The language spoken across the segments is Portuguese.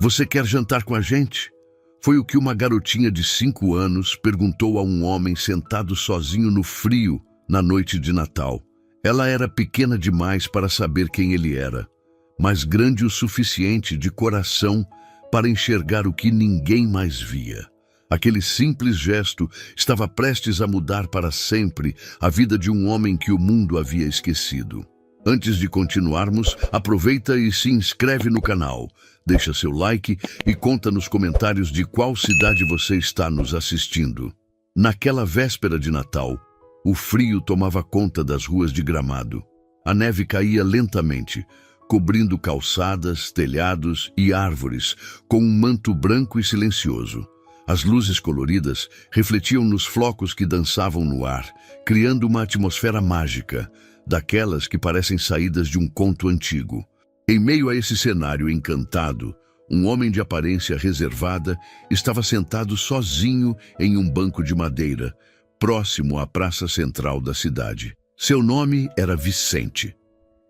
Você quer jantar com a gente? Foi o que uma garotinha de 5 anos perguntou a um homem sentado sozinho no frio na noite de Natal. Ela era pequena demais para saber quem ele era, mas grande o suficiente de coração para enxergar o que ninguém mais via. Aquele simples gesto estava prestes a mudar para sempre a vida de um homem que o mundo havia esquecido. Antes de continuarmos, aproveita e se inscreve no canal, deixa seu like e conta nos comentários de qual cidade você está nos assistindo. Naquela véspera de Natal, o frio tomava conta das ruas de Gramado. A neve caía lentamente, cobrindo calçadas, telhados e árvores com um manto branco e silencioso. As luzes coloridas refletiam nos flocos que dançavam no ar, criando uma atmosfera mágica, daquelas que parecem saídas de um conto antigo. Em meio a esse cenário encantado, um homem de aparência reservada estava sentado sozinho em um banco de madeira, próximo à praça central da cidade. Seu nome era Vicente.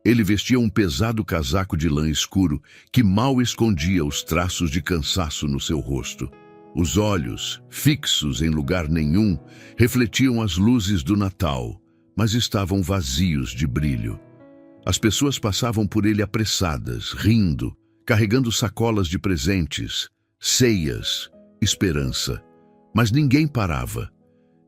Ele vestia um pesado casaco de lã escuro que mal escondia os traços de cansaço no seu rosto. Os olhos, fixos em lugar nenhum, refletiam as luzes do Natal, mas estavam vazios de brilho. As pessoas passavam por ele apressadas, rindo, carregando sacolas de presentes, ceias, esperança. Mas ninguém parava,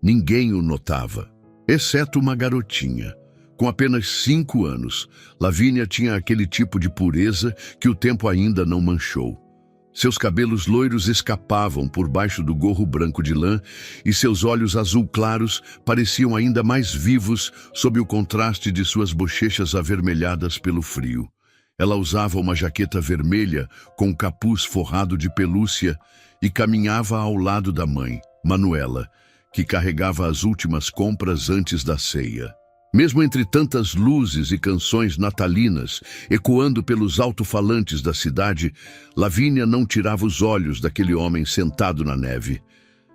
ninguém o notava, exceto uma garotinha. Com apenas 5 anos, Lavínia tinha aquele tipo de pureza que o tempo ainda não manchou. Seus cabelos loiros escapavam por baixo do gorro branco de lã e seus olhos azul claros pareciam ainda mais vivos sob o contraste de suas bochechas avermelhadas pelo frio. Ela usava uma jaqueta vermelha com capuz forrado de pelúcia e caminhava ao lado da mãe, Manuela, que carregava as últimas compras antes da ceia. Mesmo entre tantas luzes e canções natalinas ecoando pelos alto-falantes da cidade, Lavínia não tirava os olhos daquele homem sentado na neve.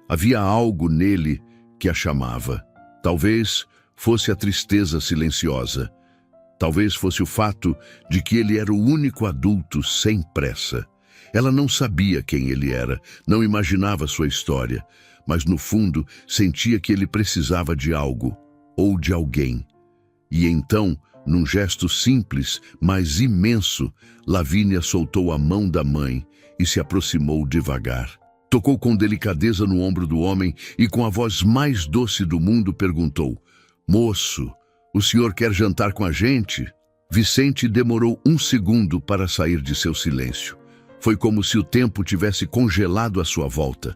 Havia algo nele que a chamava. Talvez fosse a tristeza silenciosa. Talvez fosse o fato de que ele era o único adulto sem pressa. Ela não sabia quem ele era, não imaginava sua história, mas no fundo sentia que ele precisava de algo ou de alguém. E então, num gesto simples, mas imenso, Lavínia soltou a mão da mãe e se aproximou devagar. Tocou com delicadeza no ombro do homem e com a voz mais doce do mundo perguntou: "Moço, o senhor quer jantar com a gente?" Vicente demorou 1 segundo para sair de seu silêncio. Foi como se o tempo tivesse congelado à sua volta.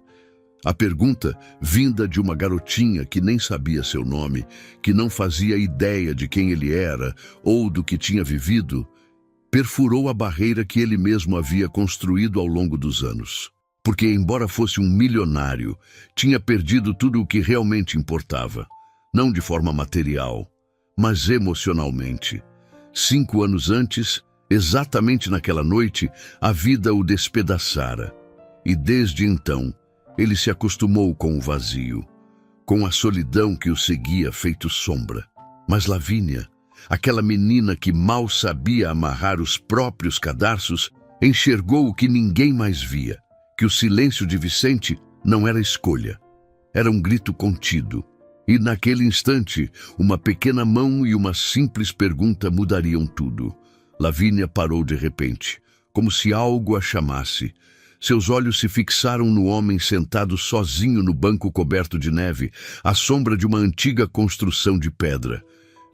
A pergunta, vinda de uma garotinha que nem sabia seu nome, que não fazia ideia de quem ele era ou do que tinha vivido, perfurou a barreira que ele mesmo havia construído ao longo dos anos. Porque, embora fosse um milionário, tinha perdido tudo o que realmente importava. Não de forma material, mas emocionalmente. 5 anos antes, exatamente naquela noite, a vida o despedaçara. E desde então, ele se acostumou com o vazio, com a solidão que o seguia feito sombra. Mas Lavínia, aquela menina que mal sabia amarrar os próprios cadarços, enxergou o que ninguém mais via, que o silêncio de Vicente não era escolha, era um grito contido. E naquele instante, uma pequena mão e uma simples pergunta mudariam tudo. Lavínia parou de repente, como se algo a chamasse. Seus olhos se fixaram no homem sentado sozinho no banco coberto de neve, à sombra de uma antiga construção de pedra.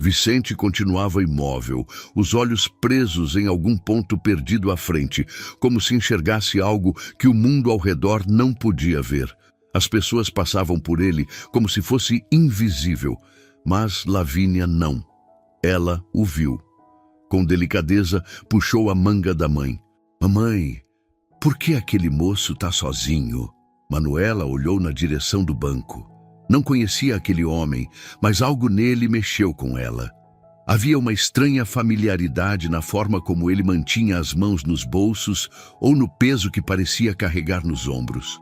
Vicente continuava imóvel, os olhos presos em algum ponto perdido à frente, como se enxergasse algo que o mundo ao redor não podia ver. As pessoas passavam por ele como se fosse invisível, mas Lavínia não. Ela o viu. Com delicadeza, puxou a manga da mãe. "Mamãe, por que aquele moço está sozinho?" Manuela olhou na direção do banco. Não conhecia aquele homem, mas algo nele mexeu com ela. Havia uma estranha familiaridade na forma como ele mantinha as mãos nos bolsos ou no peso que parecia carregar nos ombros.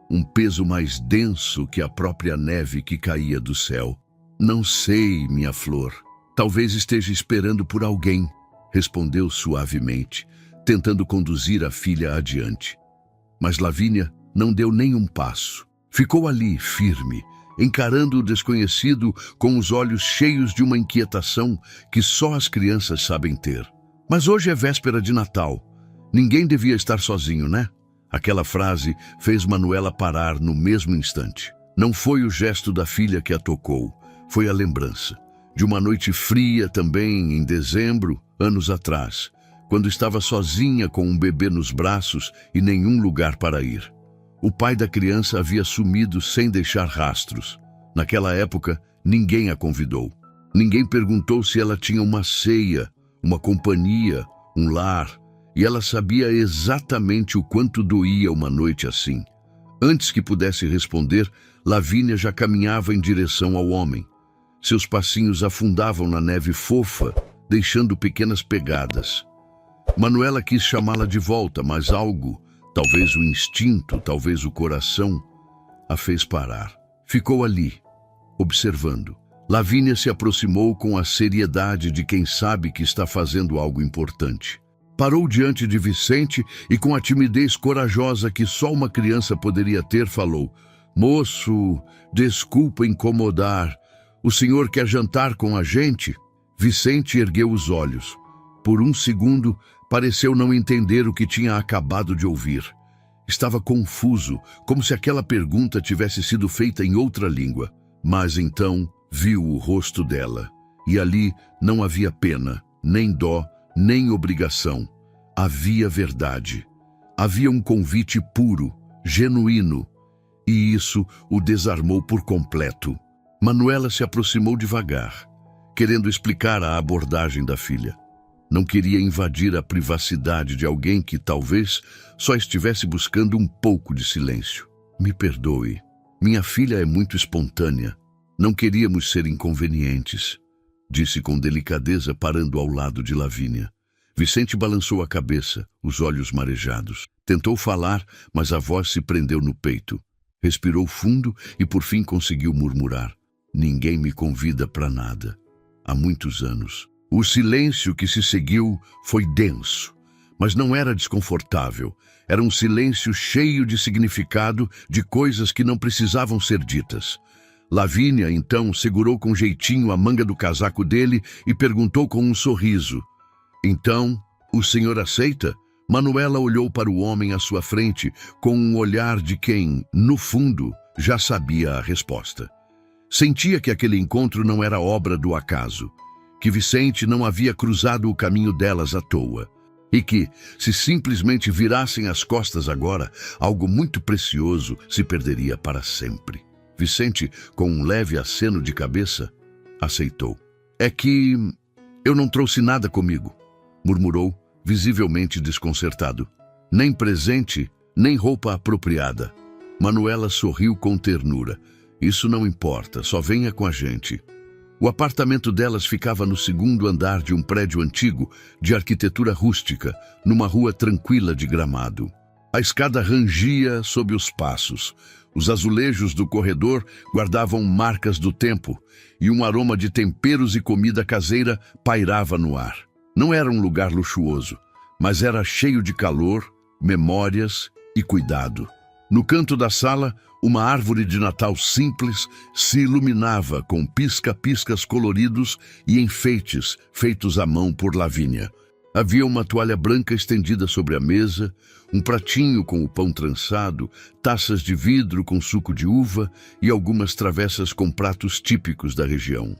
Um peso mais denso que a própria neve que caía do céu. "Não sei, minha flor. Talvez esteja esperando por alguém", respondeu suavemente, tentando conduzir a filha adiante. Mas Lavínia não deu nem um passo. Ficou ali, firme, encarando o desconhecido com os olhos cheios de uma inquietação que só as crianças sabem ter. Mas hoje é véspera de Natal. Ninguém devia estar sozinho, né? Aquela frase fez Manuela parar no mesmo instante. Não foi o gesto da filha que a tocou, foi a lembrança de uma noite fria também em dezembro, anos atrás, quando estava sozinha com um bebê nos braços e nenhum lugar para ir. O pai da criança havia sumido sem deixar rastros. Naquela época, ninguém a convidou. Ninguém perguntou se ela tinha uma ceia, uma companhia, um lar, e ela sabia exatamente o quanto doía uma noite assim. Antes que pudesse responder, Lavínia já caminhava em direção ao homem. Seus passinhos afundavam na neve fofa, deixando pequenas pegadas. Manuela quis chamá-la de volta, mas algo, talvez o instinto, talvez o coração, a fez parar. Ficou ali, observando. Lavínia se aproximou com a seriedade de quem sabe que está fazendo algo importante. Parou diante de Vicente e, com a timidez corajosa que só uma criança poderia ter, falou: "Moço, desculpa incomodar. O senhor quer jantar com a gente?" Vicente ergueu os olhos. Por um segundo, pareceu não entender o que tinha acabado de ouvir. Estava confuso, como se aquela pergunta tivesse sido feita em outra língua. Mas então viu o rosto dela. E ali não havia pena, nem dó, nem obrigação. Havia verdade. Havia um convite puro, genuíno. E isso o desarmou por completo. Manuela se aproximou devagar, querendo explicar a abordagem da filha. Não queria invadir a privacidade de alguém que talvez só estivesse buscando um pouco de silêncio. "Me perdoe. Minha filha é muito espontânea. Não queríamos ser inconvenientes", disse com delicadeza, parando ao lado de Lavínia. Vicente balançou a cabeça, os olhos marejados. Tentou falar, mas a voz se prendeu no peito. Respirou fundo e por fim conseguiu murmurar: "Ninguém me convida para nada. Há muitos anos." O silêncio que se seguiu foi denso, mas não era desconfortável. Era um silêncio cheio de significado, de coisas que não precisavam ser ditas. Lavínia, então, segurou com jeitinho a manga do casaco dele e perguntou com um sorriso: "Então, o senhor aceita?" Manuela olhou para o homem à sua frente com um olhar de quem, no fundo, já sabia a resposta. Sentia que aquele encontro não era obra do acaso, que Vicente não havia cruzado o caminho delas à toa, e que, se simplesmente virassem as costas agora, algo muito precioso se perderia para sempre. Vicente, com um leve aceno de cabeça, aceitou. "É que eu não trouxe nada comigo", murmurou, visivelmente desconcertado. "Nem presente, nem roupa apropriada." Manuela sorriu com ternura. "Isso não importa, só venha com a gente." O apartamento delas ficava no segundo andar de um prédio antigo, de arquitetura rústica, numa rua tranquila de Gramado. A escada rangia sob os passos. Os azulejos do corredor guardavam marcas do tempo, e um aroma de temperos e comida caseira pairava no ar. Não era um lugar luxuoso, mas era cheio de calor, memórias e cuidado. No canto da sala, uma árvore de Natal simples se iluminava com pisca-piscas coloridos e enfeites feitos à mão por Lavínia. Havia uma toalha branca estendida sobre a mesa, um pratinho com o pão trançado, taças de vidro com suco de uva e algumas travessas com pratos típicos da região.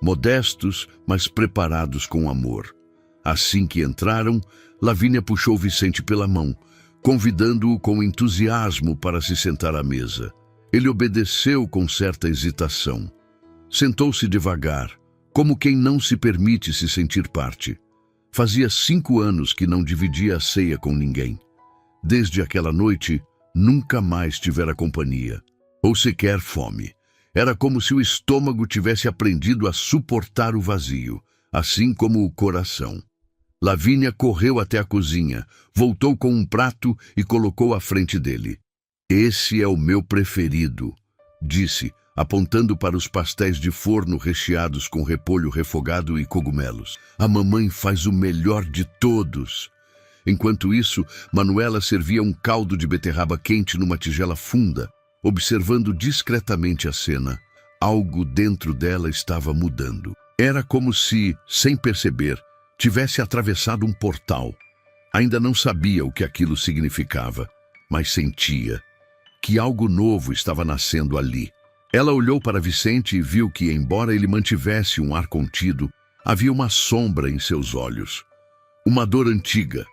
Modestos, mas preparados com amor. Assim que entraram, Lavínia puxou Vicente pela mão, convidando-o com entusiasmo para se sentar à mesa. Ele obedeceu com certa hesitação. Sentou-se devagar, como quem não se permite se sentir parte. Fazia 5 anos que não dividia a ceia com ninguém. Desde aquela noite, nunca mais tivera companhia, ou sequer fome. Era como se o estômago tivesse aprendido a suportar o vazio, assim como o coração. Lavínia correu até a cozinha, voltou com um prato e colocou à frente dele. "Esse é o meu preferido", disse, apontando para os pastéis de forno recheados com repolho refogado e cogumelos. "A mamãe faz o melhor de todos." Enquanto isso, Manuela servia um caldo de beterraba quente numa tigela funda, observando discretamente a cena. Algo dentro dela estava mudando. Era como se, sem perceber, tivesse atravessado um portal. Ainda não sabia o que aquilo significava, mas sentia que algo novo estava nascendo ali. Ela olhou para Vicente e viu que, embora ele mantivesse um ar contido, havia uma sombra em seus olhos. Uma dor antiga,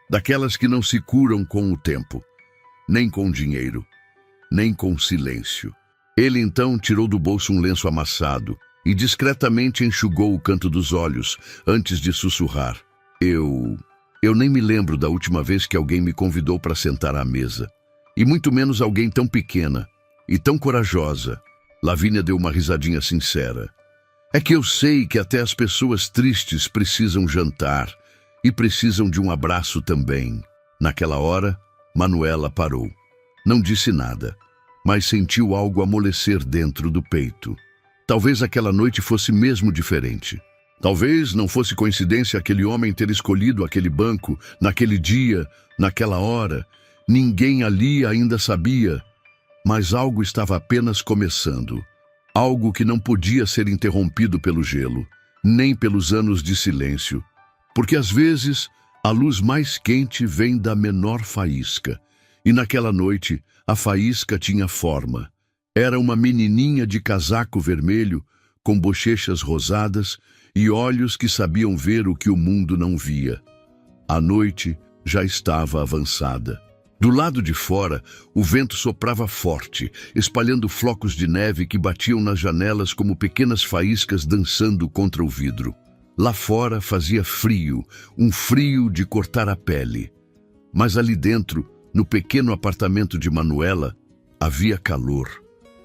daquelas que não se curam com o tempo, nem com dinheiro, nem com silêncio. Ele então tirou do bolso um lenço amassado e discretamente enxugou o canto dos olhos, antes de sussurrar. Eu nem me lembro da última vez que alguém me convidou para sentar à mesa. E muito menos alguém tão pequena e tão corajosa. Lavínia deu uma risadinha sincera. É que eu sei que até as pessoas tristes precisam jantar e precisam de um abraço também. Naquela hora, Manuela parou. Não disse nada, mas sentiu algo amolecer dentro do peito. Talvez aquela noite fosse mesmo diferente. Talvez não fosse coincidência aquele homem ter escolhido aquele banco, naquele dia, naquela hora. Ninguém ali ainda sabia, mas algo estava apenas começando. Algo que não podia ser interrompido pelo gelo, nem pelos anos de silêncio. Porque às vezes a luz mais quente vem da menor faísca. E naquela noite a faísca tinha forma. Era uma menininha de casaco vermelho, com bochechas rosadas e olhos que sabiam ver o que o mundo não via. A noite já estava avançada. Do lado de fora, o vento soprava forte, espalhando flocos de neve que batiam nas janelas como pequenas faíscas dançando contra o vidro. Lá fora fazia frio, um frio de cortar a pele. Mas ali dentro, no pequeno apartamento de Manuela, havia calor.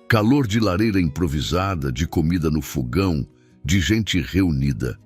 Calor de lareira improvisada, de comida no fogão, de gente reunida.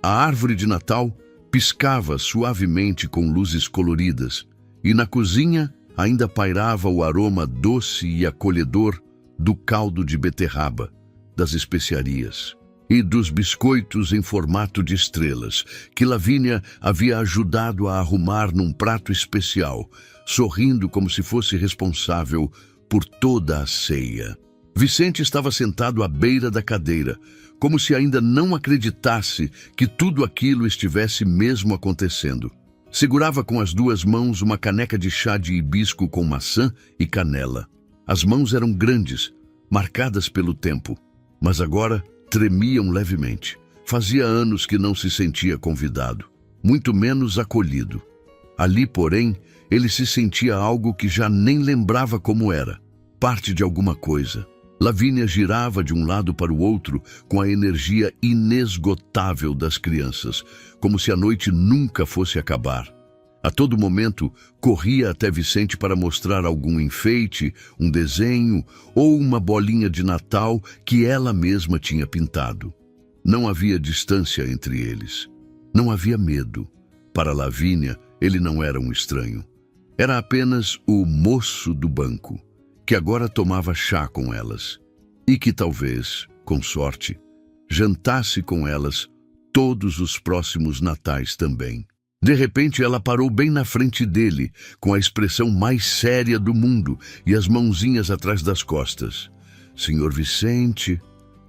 A árvore de Natal piscava suavemente com luzes coloridas, e na cozinha ainda pairava o aroma doce e acolhedor do caldo de beterraba, das especiarias e dos biscoitos em formato de estrelas, que Lavínia havia ajudado a arrumar num prato especial, sorrindo como se fosse responsável por toda a ceia. Vicente estava sentado à beira da cadeira, como se ainda não acreditasse que tudo aquilo estivesse mesmo acontecendo. Segurava com as duas mãos uma caneca de chá de hibisco com maçã e canela. As mãos eram grandes, marcadas pelo tempo, mas agora tremiam levemente. Fazia anos que não se sentia convidado, muito menos acolhido. Ali, porém, ele se sentia algo que já nem lembrava como era, parte de alguma coisa. Lavínia girava de um lado para o outro com a energia inesgotável das crianças, como se a noite nunca fosse acabar. A todo momento, corria até Vicente para mostrar algum enfeite, um desenho ou uma bolinha de Natal que ela mesma tinha pintado. Não havia distância entre eles. Não havia medo. Para Lavínia, ele não era um estranho. Era apenas o moço do banco, que agora tomava chá com elas, e que talvez, com sorte, jantasse com elas todos os próximos natais também. De repente ela parou bem na frente dele, com a expressão mais séria do mundo e as mãozinhas atrás das costas. Senhor Vicente,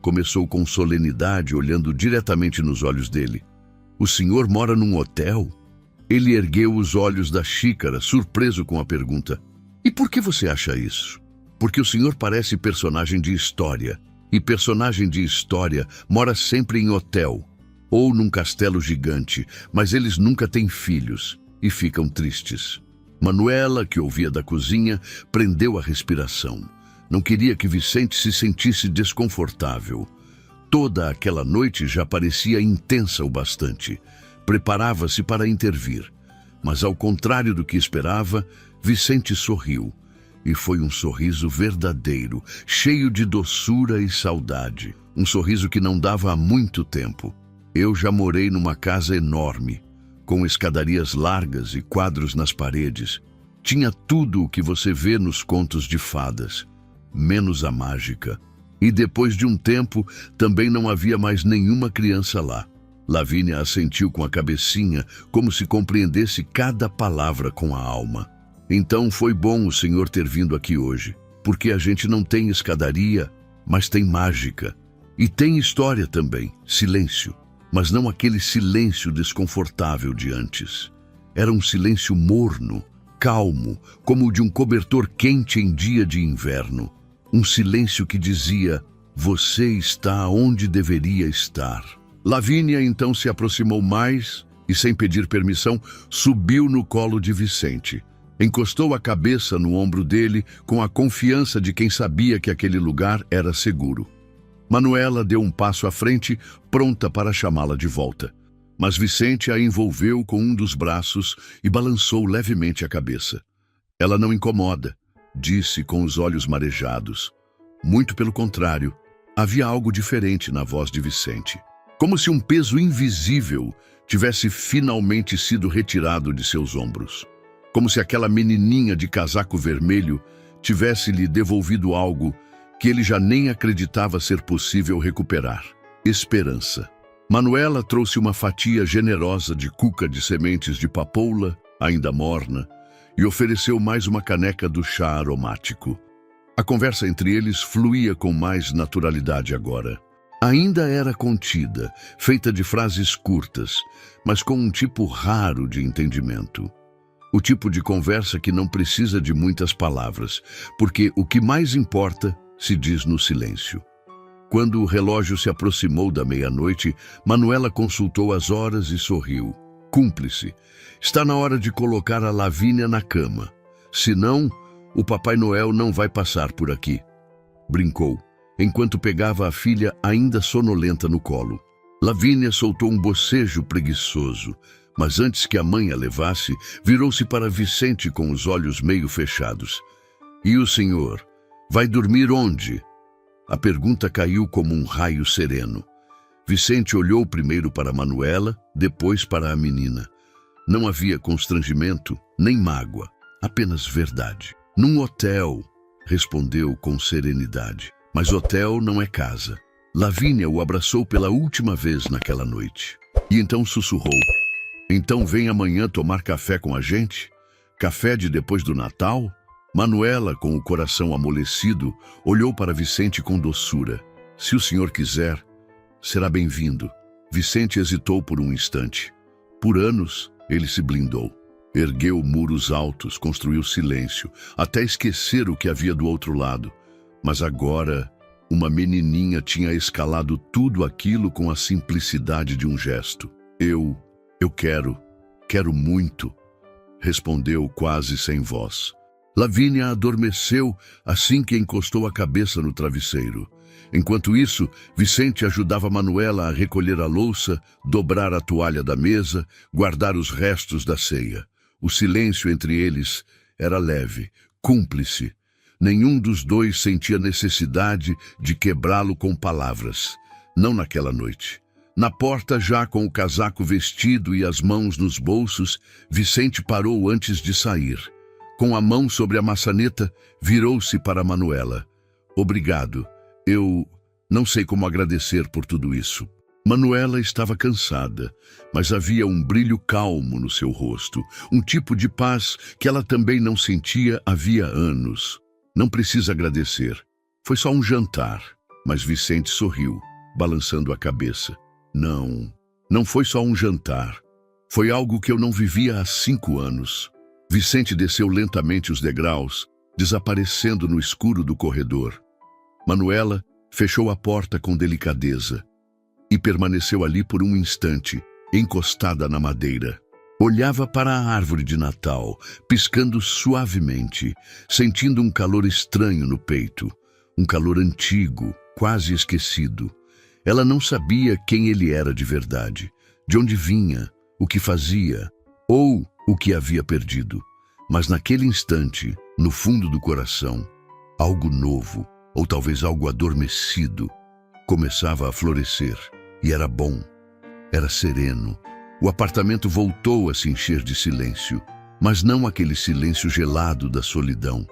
começou com solenidade, olhando diretamente nos olhos dele. O senhor mora num hotel? Ele ergueu os olhos da xícara, surpreso com a pergunta. E por que você acha isso? Porque o senhor parece personagem de história, e personagem de história mora sempre em hotel, ou num castelo gigante, mas eles nunca têm filhos, e ficam tristes. Manuela, que ouvia da cozinha, prendeu a respiração. Não queria que Vicente se sentisse desconfortável. Toda aquela noite já parecia intensa o bastante. Preparava-se para intervir, mas ao contrário do que esperava, Vicente sorriu. E foi um sorriso verdadeiro, cheio de doçura e saudade. Um sorriso que não dava há muito tempo. Eu já morei numa casa enorme, com escadarias largas e quadros nas paredes. Tinha tudo o que você vê nos contos de fadas, menos a mágica. E depois de um tempo, também não havia mais nenhuma criança lá. Lavínia assentiu com a cabecinha, como se compreendesse cada palavra com a alma. Então foi bom o senhor ter vindo aqui hoje, porque a gente não tem escadaria, mas tem mágica. E tem história também, silêncio, mas não aquele silêncio desconfortável de antes. Era um silêncio morno, calmo, como o de um cobertor quente em dia de inverno. Um silêncio que dizia: você está onde deveria estar. Lavínia então se aproximou mais e, sem pedir permissão, subiu no colo de Vicente. Encostou a cabeça no ombro dele com a confiança de quem sabia que aquele lugar era seguro. Manuela deu um passo à frente, pronta para chamá-la de volta. Mas Vicente a envolveu com um dos braços e balançou levemente a cabeça. Ela não incomoda, disse com os olhos marejados. Muito pelo contrário, havia algo diferente na voz de Vicente. Como se um peso invisível tivesse finalmente sido retirado de seus ombros. Como se aquela menininha de casaco vermelho tivesse lhe devolvido algo que ele já nem acreditava ser possível recuperar. Esperança. Manuela trouxe uma fatia generosa de cuca de sementes de papoula, ainda morna, e ofereceu mais uma caneca do chá aromático. A conversa entre eles fluía com mais naturalidade agora. Ainda era contida, feita de frases curtas, mas com um tipo raro de entendimento. O tipo de conversa que não precisa de muitas palavras, porque o que mais importa se diz no silêncio. Quando o relógio se aproximou da meia-noite, Manuela consultou as horas e sorriu. Cúmplice. Está na hora de colocar a Lavínia na cama. Senão, o Papai Noel não vai passar por aqui. Brincou, enquanto pegava a filha ainda sonolenta no colo. Lavínia soltou um bocejo preguiçoso, mas antes que a mãe a levasse, virou-se para Vicente com os olhos meio fechados. E o senhor? Vai dormir onde? A pergunta caiu como um raio sereno. Vicente olhou primeiro para Manuela, depois para a menina. Não havia constrangimento, nem mágoa, apenas verdade. Num hotel, respondeu com serenidade. Mas hotel não é casa. Lavínia o abraçou pela última vez naquela noite. E então sussurrou. Então vem amanhã tomar café com a gente? Café de depois do Natal? Manuela, com o coração amolecido, olhou para Vicente com doçura. Se o senhor quiser, será bem-vindo. Vicente hesitou por um instante. Por anos, ele se blindou. Ergueu muros altos, construiu silêncio, até esquecer o que havia do outro lado. Mas agora, uma menininha tinha escalado tudo aquilo com a simplicidade de um gesto. Eu quero muito, respondeu quase sem voz. Lavínia adormeceu assim que encostou a cabeça no travesseiro. Enquanto isso, Vicente ajudava Manuela a recolher a louça, dobrar a toalha da mesa, guardar os restos da ceia. O silêncio entre eles era leve, cúmplice. Nenhum dos dois sentia necessidade de quebrá-lo com palavras. Não naquela noite. Na porta, já com o casaco vestido e as mãos nos bolsos, Vicente parou antes de sair. Com a mão sobre a maçaneta, virou-se para Manuela. Obrigado. Eu não sei como agradecer por tudo isso. Manuela estava cansada, mas havia um brilho calmo no seu rosto, um tipo de paz que ela também não sentia havia anos. Não precisa agradecer. Foi só um jantar. Mas Vicente sorriu, balançando a cabeça. Não foi só um jantar. Foi algo que eu não vivia há 5 anos. Vicente desceu lentamente os degraus, desaparecendo no escuro do corredor. Manuela fechou a porta com delicadeza e permaneceu ali por um instante, encostada na madeira. Olhava para a árvore de Natal, piscando suavemente, sentindo um calor estranho no peito, um calor antigo, quase esquecido. Ela não sabia quem ele era de verdade, de onde vinha, o que fazia, ou o que havia perdido. Mas naquele instante, no fundo do coração, algo novo, ou talvez algo adormecido, começava a florescer. E era bom, era sereno. O apartamento voltou a se encher de silêncio, mas não aquele silêncio gelado da solidão.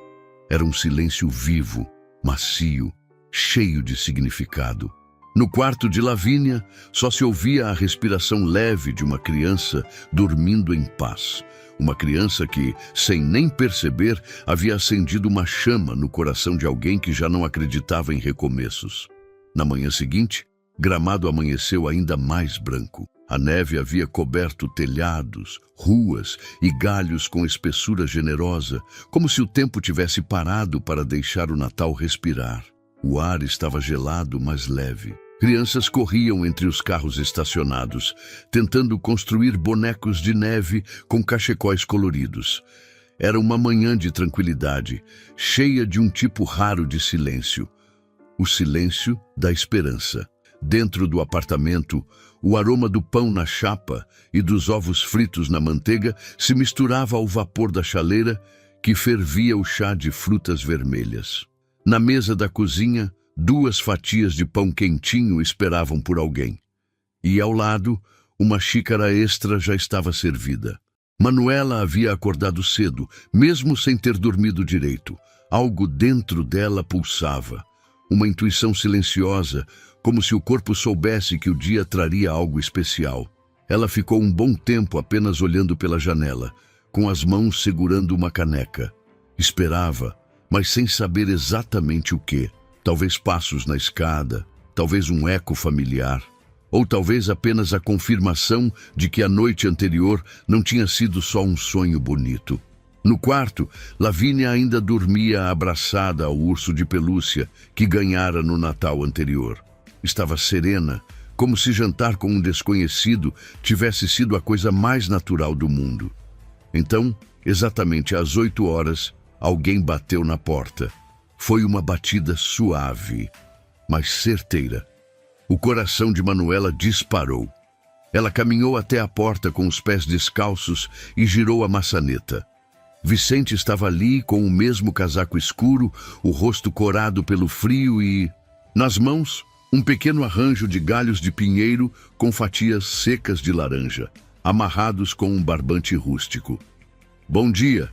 Era um silêncio vivo, macio, cheio de significado. No quarto de Lavínia, só se ouvia a respiração leve de uma criança dormindo em paz. Uma criança que, sem nem perceber, havia acendido uma chama no coração de alguém que já não acreditava em recomeços. Na manhã seguinte, Gramado amanheceu ainda mais branco. A neve havia coberto telhados, ruas e galhos com espessura generosa, como se o tempo tivesse parado para deixar o Natal respirar. O ar estava gelado, mas leve. Crianças corriam entre os carros estacionados, tentando construir bonecos de neve com cachecóis coloridos. Era uma manhã de tranquilidade, cheia de um tipo raro de silêncio. O silêncio da esperança. Dentro do apartamento, o aroma do pão na chapa e dos ovos fritos na manteiga se misturava ao vapor da chaleira que fervia o chá de frutas vermelhas. Na mesa da cozinha, 2 fatias de pão quentinho esperavam por alguém. E ao lado, uma xícara extra já estava servida. Manuela havia acordado cedo, mesmo sem ter dormido direito. Algo dentro dela pulsava. Uma intuição silenciosa, como se o corpo soubesse que o dia traria algo especial. Ela ficou um bom tempo apenas olhando pela janela, com as mãos segurando uma caneca. Esperava, mas sem saber exatamente o quê. Talvez passos na escada, talvez um eco familiar, ou talvez apenas a confirmação de que a noite anterior não tinha sido só um sonho bonito. No quarto, Lavínia ainda dormia abraçada ao urso de pelúcia que ganhara no Natal anterior. Estava serena, como se jantar com um desconhecido tivesse sido a coisa mais natural do mundo. Então, exatamente às 8 horas, alguém bateu na porta. Foi uma batida suave, mas certeira. O coração de Manuela disparou. Ela caminhou até a porta com os pés descalços e girou a maçaneta. Vicente estava ali com o mesmo casaco escuro, o rosto corado pelo frio e, nas mãos, um pequeno arranjo de galhos de pinheiro com fatias secas de laranja, amarrados com um barbante rústico. "Bom dia",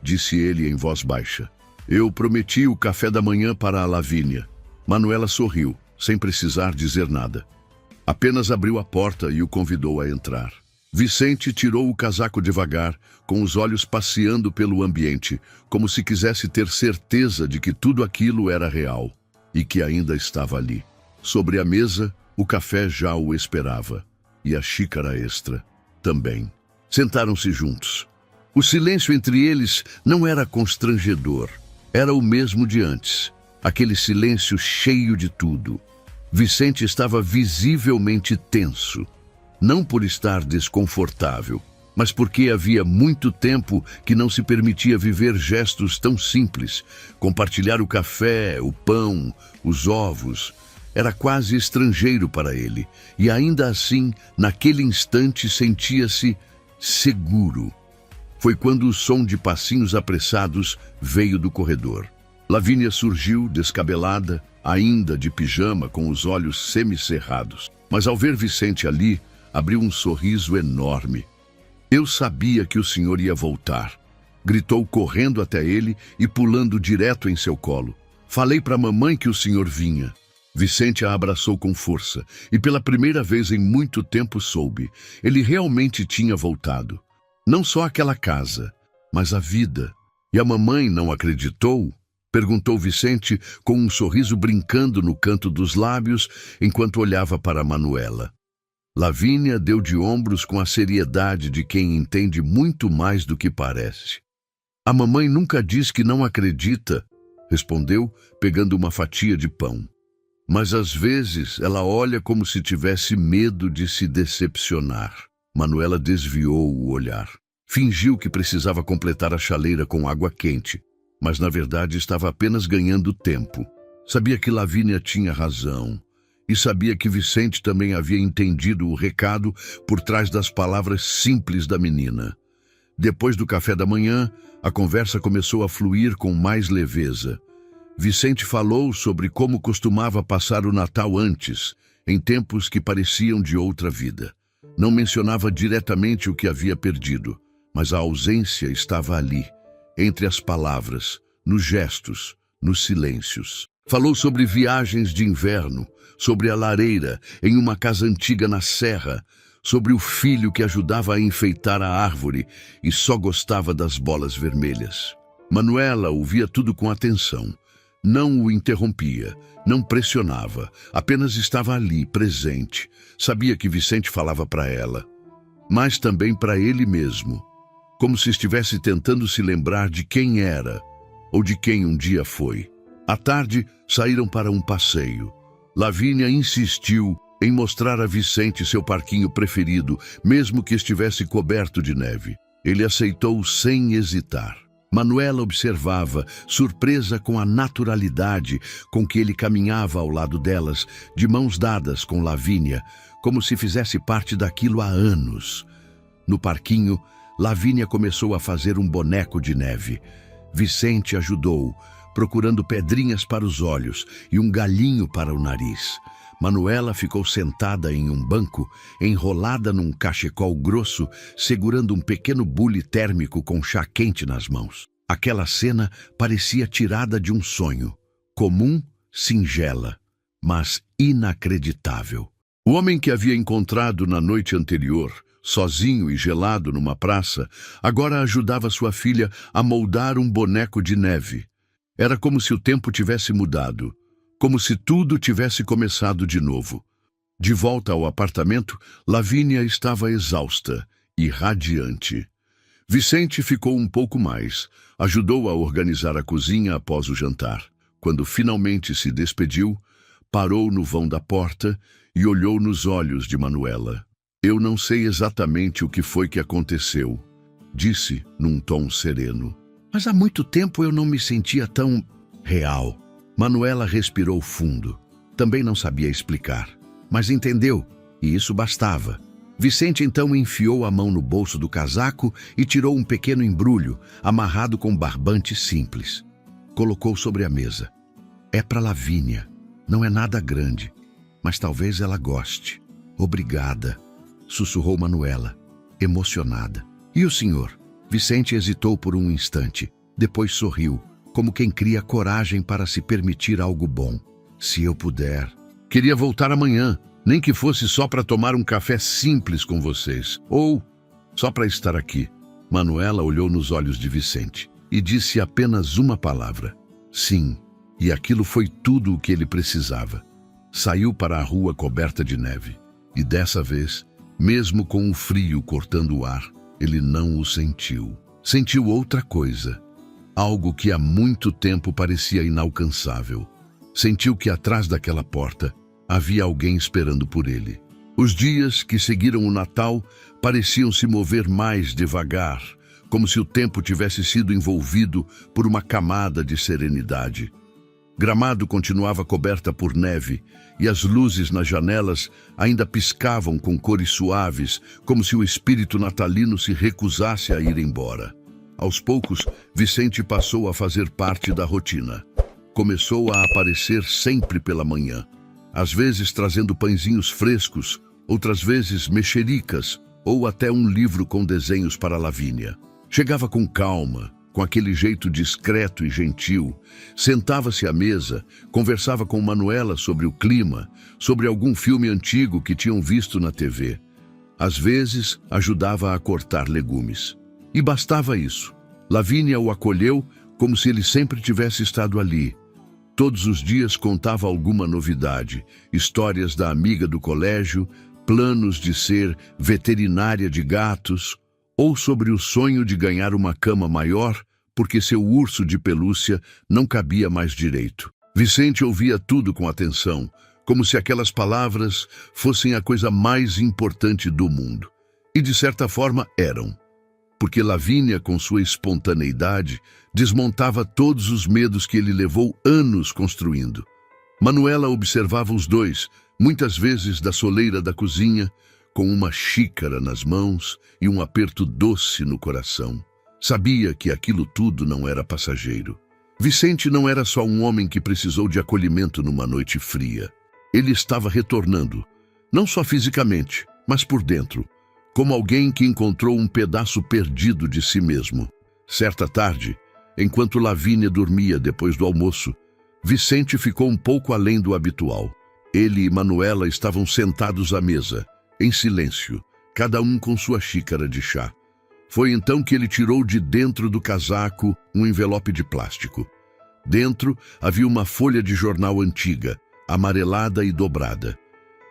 disse ele em voz baixa. "Eu prometi o café da manhã para a Lavínia." Manuela sorriu, sem precisar dizer nada. Apenas abriu a porta e o convidou a entrar. Vicente tirou o casaco devagar, com os olhos passeando pelo ambiente, como se quisesse ter certeza de que tudo aquilo era real e que ainda estava ali. Sobre a mesa, o café já o esperava, e a xícara extra também. Sentaram-se juntos. O silêncio entre eles não era constrangedor. Era o mesmo de antes, aquele silêncio cheio de tudo. Vicente estava visivelmente tenso, não por estar desconfortável, mas porque havia muito tempo que não se permitia viver gestos tão simples. Compartilhar o café, o pão, os ovos, era quase estrangeiro para ele, e ainda assim, naquele instante, sentia-se seguro. Foi quando o som de passinhos apressados veio do corredor. Lavínia surgiu, descabelada, ainda de pijama, com os olhos semicerrados. Mas ao ver Vicente ali, abriu um sorriso enorme. "Eu sabia que o senhor ia voltar", gritou correndo até ele e pulando direto em seu colo. "Falei para a mamãe que o senhor vinha." Vicente a abraçou com força e pela primeira vez em muito tempo soube. Ele realmente tinha voltado. Não só aquela casa, mas a vida. "E a mamãe não acreditou?" perguntou Vicente com um sorriso brincando no canto dos lábios enquanto olhava para Manuela. Lavínia deu de ombros com a seriedade de quem entende muito mais do que parece. "A mamãe nunca diz que não acredita", respondeu, pegando uma fatia de pão. "Mas às vezes ela olha como se tivesse medo de se decepcionar." Manuela desviou o olhar. Fingiu que precisava completar a chaleira com água quente, mas na verdade estava apenas ganhando tempo. Sabia que Lavínia tinha razão, e sabia que Vicente também havia entendido o recado por trás das palavras simples da menina. Depois do café da manhã, a conversa começou a fluir com mais leveza. Vicente falou sobre como costumava passar o Natal antes, em tempos que pareciam de outra vida. Não mencionava diretamente o que havia perdido, mas a ausência estava ali, entre as palavras, nos gestos, nos silêncios. Falou sobre viagens de inverno, sobre a lareira em uma casa antiga na serra, sobre o filho que ajudava a enfeitar a árvore e só gostava das bolas vermelhas. Manuela ouvia tudo com atenção. Não o interrompia, não pressionava, apenas estava ali, presente. Sabia que Vicente falava para ela, mas também para ele mesmo, como se estivesse tentando se lembrar de quem era ou de quem um dia foi. À tarde, saíram para um passeio. Lavínia insistiu em mostrar a Vicente seu parquinho preferido, mesmo que estivesse coberto de neve. Ele aceitou sem hesitar. Manuela observava, surpresa com a naturalidade com que ele caminhava ao lado delas, de mãos dadas com Lavínia, como se fizesse parte daquilo há anos. No parquinho, Lavínia começou a fazer um boneco de neve. Vicente ajudou, procurando pedrinhas para os olhos e um galhinho para o nariz. Manuela ficou sentada em um banco, enrolada num cachecol grosso, segurando um pequeno bule térmico com chá quente nas mãos. Aquela cena parecia tirada de um sonho, comum, singela, mas inacreditável. O homem que havia encontrado na noite anterior, sozinho e gelado numa praça, agora ajudava sua filha a moldar um boneco de neve. Era como se o tempo tivesse mudado, como se tudo tivesse começado de novo. De volta ao apartamento, Lavínia estava exausta e radiante. Vicente ficou um pouco mais, ajudou a organizar a cozinha após o jantar. Quando finalmente se despediu, parou no vão da porta e olhou nos olhos de Manuela. Eu não sei exatamente o que foi que aconteceu, disse num tom sereno. Mas há muito tempo eu não me sentia tão real. Manuela respirou fundo. Também não sabia explicar, mas entendeu, e isso bastava. Vicente então enfiou a mão no bolso do casaco e tirou um pequeno embrulho, amarrado com barbante simples. Colocou sobre a mesa. É para Lavínia. Não é nada grande, mas talvez ela goste. Obrigada, sussurrou Manuela, emocionada. E o senhor? Vicente hesitou por um instante, depois sorriu, como quem cria coragem para se permitir algo bom. Se eu puder. Queria voltar amanhã, nem que fosse só para tomar um café simples com vocês, ou só para estar aqui. Manuela olhou nos olhos de Vicente e disse apenas uma palavra. Sim, e aquilo foi tudo o que ele precisava. Saiu para a rua coberta de neve, e dessa vez, mesmo com o frio cortando o ar, ele não o sentiu. Sentiu outra coisa. Algo que há muito tempo parecia inalcançável. Sentiu que atrás daquela porta havia alguém esperando por ele. Os dias que seguiram o Natal pareciam se mover mais devagar, como se o tempo tivesse sido envolvido por uma camada de serenidade. Gramado continuava coberta por neve e as luzes nas janelas ainda piscavam com cores suaves, como se o espírito natalino se recusasse a ir embora. Aos poucos, Vicente passou a fazer parte da rotina. Começou a aparecer sempre pela manhã, às vezes trazendo pãezinhos frescos, outras vezes mexericas ou até um livro com desenhos para Lavínia. Chegava com calma, com aquele jeito discreto e gentil, sentava-se à mesa, conversava com Manuela sobre o clima, sobre algum filme antigo que tinham visto na TV. Às vezes, ajudava a cortar legumes. E bastava isso. Lavínia o acolheu como se ele sempre tivesse estado ali. Todos os dias contava alguma novidade, histórias da amiga do colégio, planos de ser veterinária de gatos, ou sobre o sonho de ganhar uma cama maior, porque seu urso de pelúcia não cabia mais direito. Vicente ouvia tudo com atenção, como se aquelas palavras fossem a coisa mais importante do mundo. E de certa forma eram. Porque Lavínia, com sua espontaneidade, desmontava todos os medos que ele levou anos construindo. Manuela observava os dois, muitas vezes da soleira da cozinha, com uma xícara nas mãos e um aperto doce no coração. Sabia que aquilo tudo não era passageiro. Vicente não era só um homem que precisou de acolhimento numa noite fria. Ele estava retornando, não só fisicamente, mas por dentro, como alguém que encontrou um pedaço perdido de si mesmo. Certa tarde, enquanto Lavínia dormia depois do almoço, Vicente ficou um pouco além do habitual. Ele e Manuela estavam sentados à mesa, em silêncio, cada um com sua xícara de chá. Foi então que ele tirou de dentro do casaco um envelope de plástico. Dentro havia uma folha de jornal antiga, amarelada e dobrada.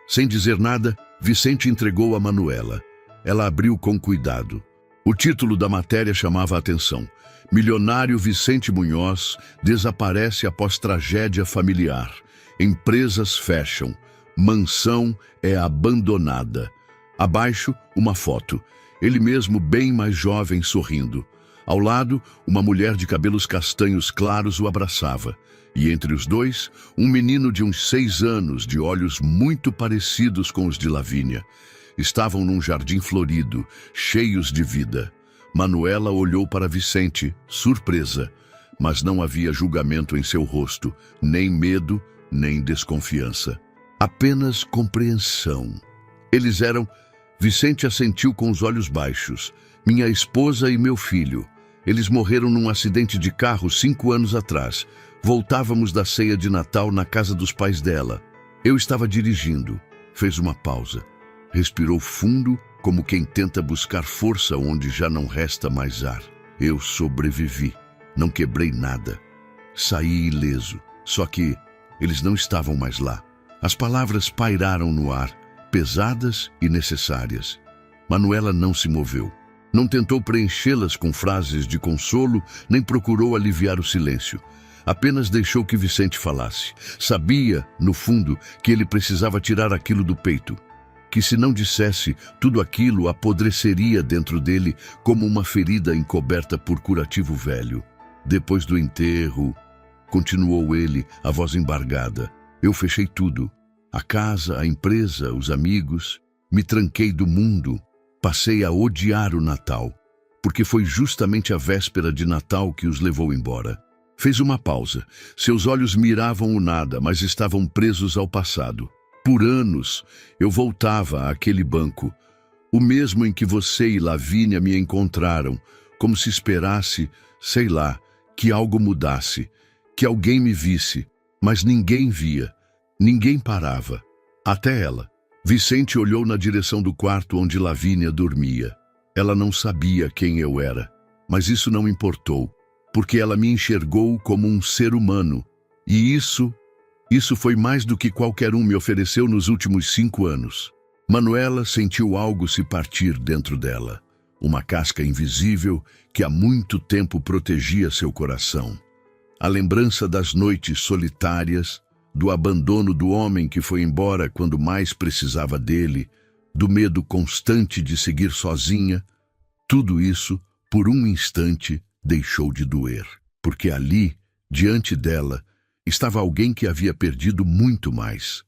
Sem dizer nada, Vicente entregou a Manuela. Ela abriu com cuidado. O título da matéria chamava a atenção. Milionário Vicente Munhoz desaparece após tragédia familiar. Empresas fecham. Mansão é abandonada. Abaixo, uma foto. Ele mesmo bem mais jovem sorrindo. Ao lado, uma mulher de cabelos castanhos claros o abraçava. E entre os dois, um menino de uns 6 anos, de olhos muito parecidos com os de Lavínia. Estavam num jardim florido, cheios de vida. Manuela olhou para Vicente, surpresa, mas não havia julgamento em seu rosto, nem medo, nem desconfiança. Apenas compreensão. Eles eram... Vicente assentiu com os olhos baixos. Minha esposa e meu filho. Eles morreram num acidente de carro 5 anos atrás. Voltávamos da ceia de Natal na casa dos pais dela. Eu estava dirigindo. Fez uma pausa. Respirou fundo, como quem tenta buscar força onde já não resta mais ar. Eu sobrevivi. Não quebrei nada. Saí ileso. Só que eles não estavam mais lá. As palavras pairaram no ar, pesadas e necessárias. Manuela não se moveu. Não tentou preenchê-las com frases de consolo, nem procurou aliviar o silêncio. Apenas deixou que Vicente falasse. Sabia, no fundo, que ele precisava tirar aquilo do peito. Que se não dissesse, tudo aquilo apodreceria dentro dele como uma ferida encoberta por curativo velho. Depois do enterro, continuou ele, a voz embargada, eu fechei tudo. A casa, a empresa, os amigos. Me tranquei do mundo. Passei a odiar o Natal, porque foi justamente a véspera de Natal que os levou embora. Fez uma pausa. Seus olhos miravam o nada, mas estavam presos ao passado. Por anos, eu voltava àquele banco, o mesmo em que você e Lavínia me encontraram, como se esperasse, sei lá, que algo mudasse, que alguém me visse, mas ninguém via, ninguém parava, até ela. Vicente olhou na direção do quarto onde Lavínia dormia. Ela não sabia quem eu era, mas isso não importou, porque ela me enxergou como um ser humano, e isso foi mais do que qualquer um me ofereceu nos últimos 5 anos. Manuela sentiu algo se partir dentro dela, uma casca invisível que há muito tempo protegia seu coração. A lembrança das noites solitárias, do abandono do homem que foi embora quando mais precisava dele, do medo constante de seguir sozinha, tudo isso, por um instante, deixou de doer. Porque ali, diante dela, estava alguém que havia perdido muito mais.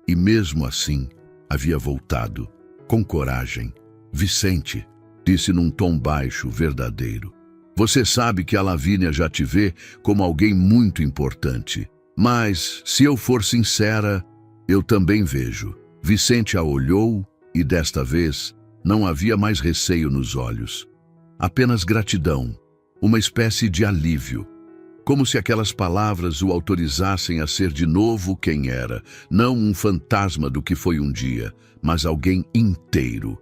E mesmo assim, havia voltado, com coragem. Vicente, disse num tom baixo, verdadeiro. Você sabe que a Lavínia já te vê como alguém muito importante. Mas, se eu for sincera, eu também vejo. Vicente a olhou e, desta vez, não havia mais receio nos olhos. Apenas gratidão, uma espécie de alívio. Como se aquelas palavras o autorizassem a ser de novo quem era, não um fantasma do que foi um dia, mas alguém inteiro,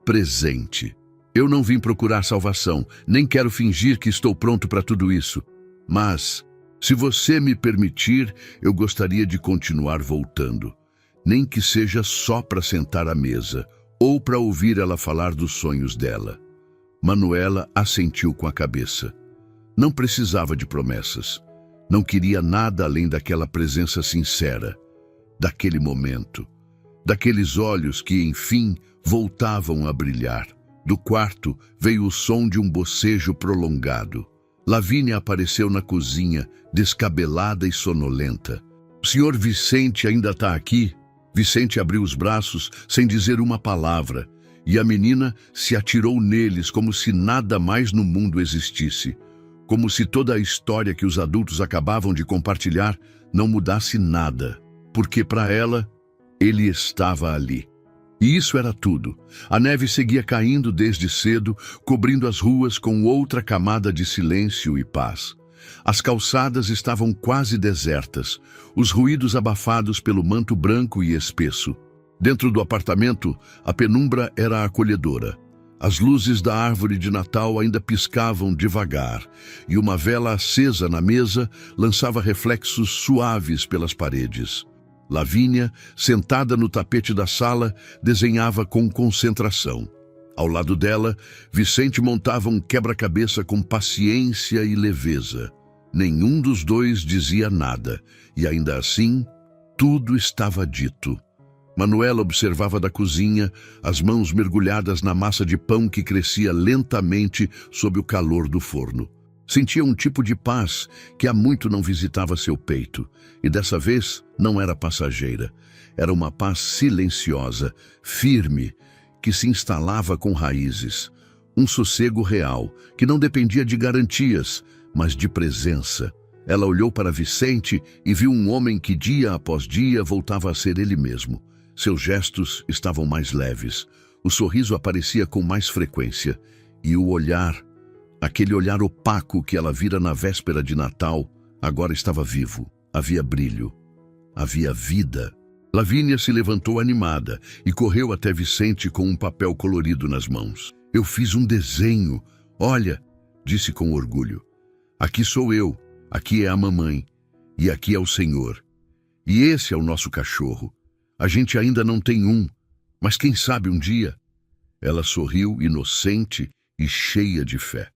presente. Eu não vim procurar salvação, nem quero fingir que estou pronto para tudo isso. Mas, se você me permitir, eu gostaria de continuar voltando. Nem que seja só para sentar à mesa, ou para ouvir ela falar dos sonhos dela. Manuela assentiu com a cabeça. Não precisava de promessas. Não queria nada além daquela presença sincera, daquele momento, daqueles olhos que, enfim, voltavam a brilhar. Do quarto veio o som de um bocejo prolongado. Lavínia apareceu na cozinha, descabelada e sonolenta. O senhor Vicente ainda está aqui? Vicente abriu os braços sem dizer uma palavra, e a menina se atirou neles como se nada mais no mundo existisse. Como se toda a história que os adultos acabavam de compartilhar não mudasse nada, porque para ela, ele estava ali. E isso era tudo. A neve seguia caindo desde cedo, cobrindo as ruas com outra camada de silêncio e paz. As calçadas estavam quase desertas, os ruídos abafados pelo manto branco e espesso. Dentro do apartamento, a penumbra era acolhedora. As luzes da árvore de Natal ainda piscavam devagar, e uma vela acesa na mesa lançava reflexos suaves pelas paredes. Lavínia, sentada no tapete da sala, desenhava com concentração. Ao lado dela, Vicente montava um quebra-cabeça com paciência e leveza. Nenhum dos dois dizia nada, e ainda assim, tudo estava dito. Manuela observava da cozinha, as mãos mergulhadas na massa de pão que crescia lentamente sob o calor do forno. Sentia um tipo de paz que há muito não visitava seu peito, e dessa vez não era passageira. Era uma paz silenciosa, firme, que se instalava com raízes. Um sossego real, que não dependia de garantias, mas de presença. Ela olhou para Vicente e viu um homem que dia após dia voltava a ser ele mesmo. Seus gestos estavam mais leves, o sorriso aparecia com mais frequência, e o olhar, aquele olhar opaco que ela vira na véspera de Natal, agora estava vivo. Havia brilho, havia vida. Lavínia se levantou animada e correu até Vicente com um papel colorido nas mãos. Eu fiz um desenho. Olha, disse com orgulho. Aqui sou eu, aqui é a mamãe, e aqui é o Senhor. E esse é o nosso cachorro. A gente ainda não tem um, mas quem sabe um dia? Ela sorriu inocente e cheia de fé.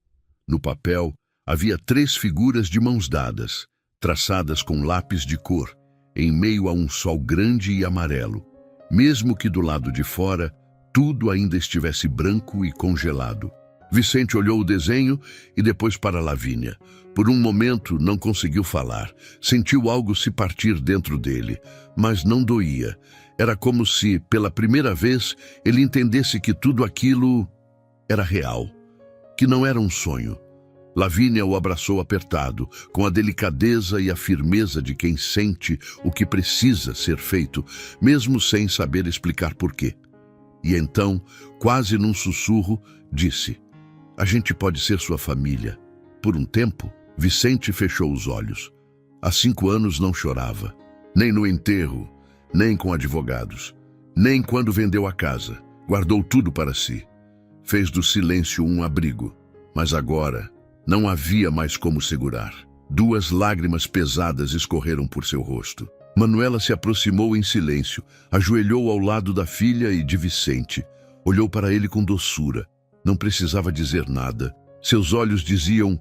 No papel havia 3 figuras de mãos dadas, traçadas com lápis de cor, em meio a um sol grande e amarelo, mesmo que do lado de fora tudo ainda estivesse branco e congelado. Vicente olhou o desenho e depois para Lavínia. Por um momento não conseguiu falar. Sentiu algo se partir dentro dele, mas não doía. Era como se, pela primeira vez, ele entendesse que tudo aquilo era real, que não era um sonho. Lavínia o abraçou apertado, com a delicadeza e a firmeza de quem sente o que precisa ser feito, mesmo sem saber explicar porquê. E então, quase num sussurro, disse: a gente pode ser sua família. Por um tempo, Vicente fechou os olhos. Há 5 anos não chorava, nem no enterro, nem com advogados, nem quando vendeu a casa. Guardou tudo para si. Fez do silêncio um abrigo, mas agora não havia mais como segurar. 2 lágrimas pesadas escorreram por seu rosto. Manuela se aproximou em silêncio, ajoelhou ao lado da filha e de Vicente. Olhou para ele com doçura. Não precisava dizer nada. Seus olhos diziam: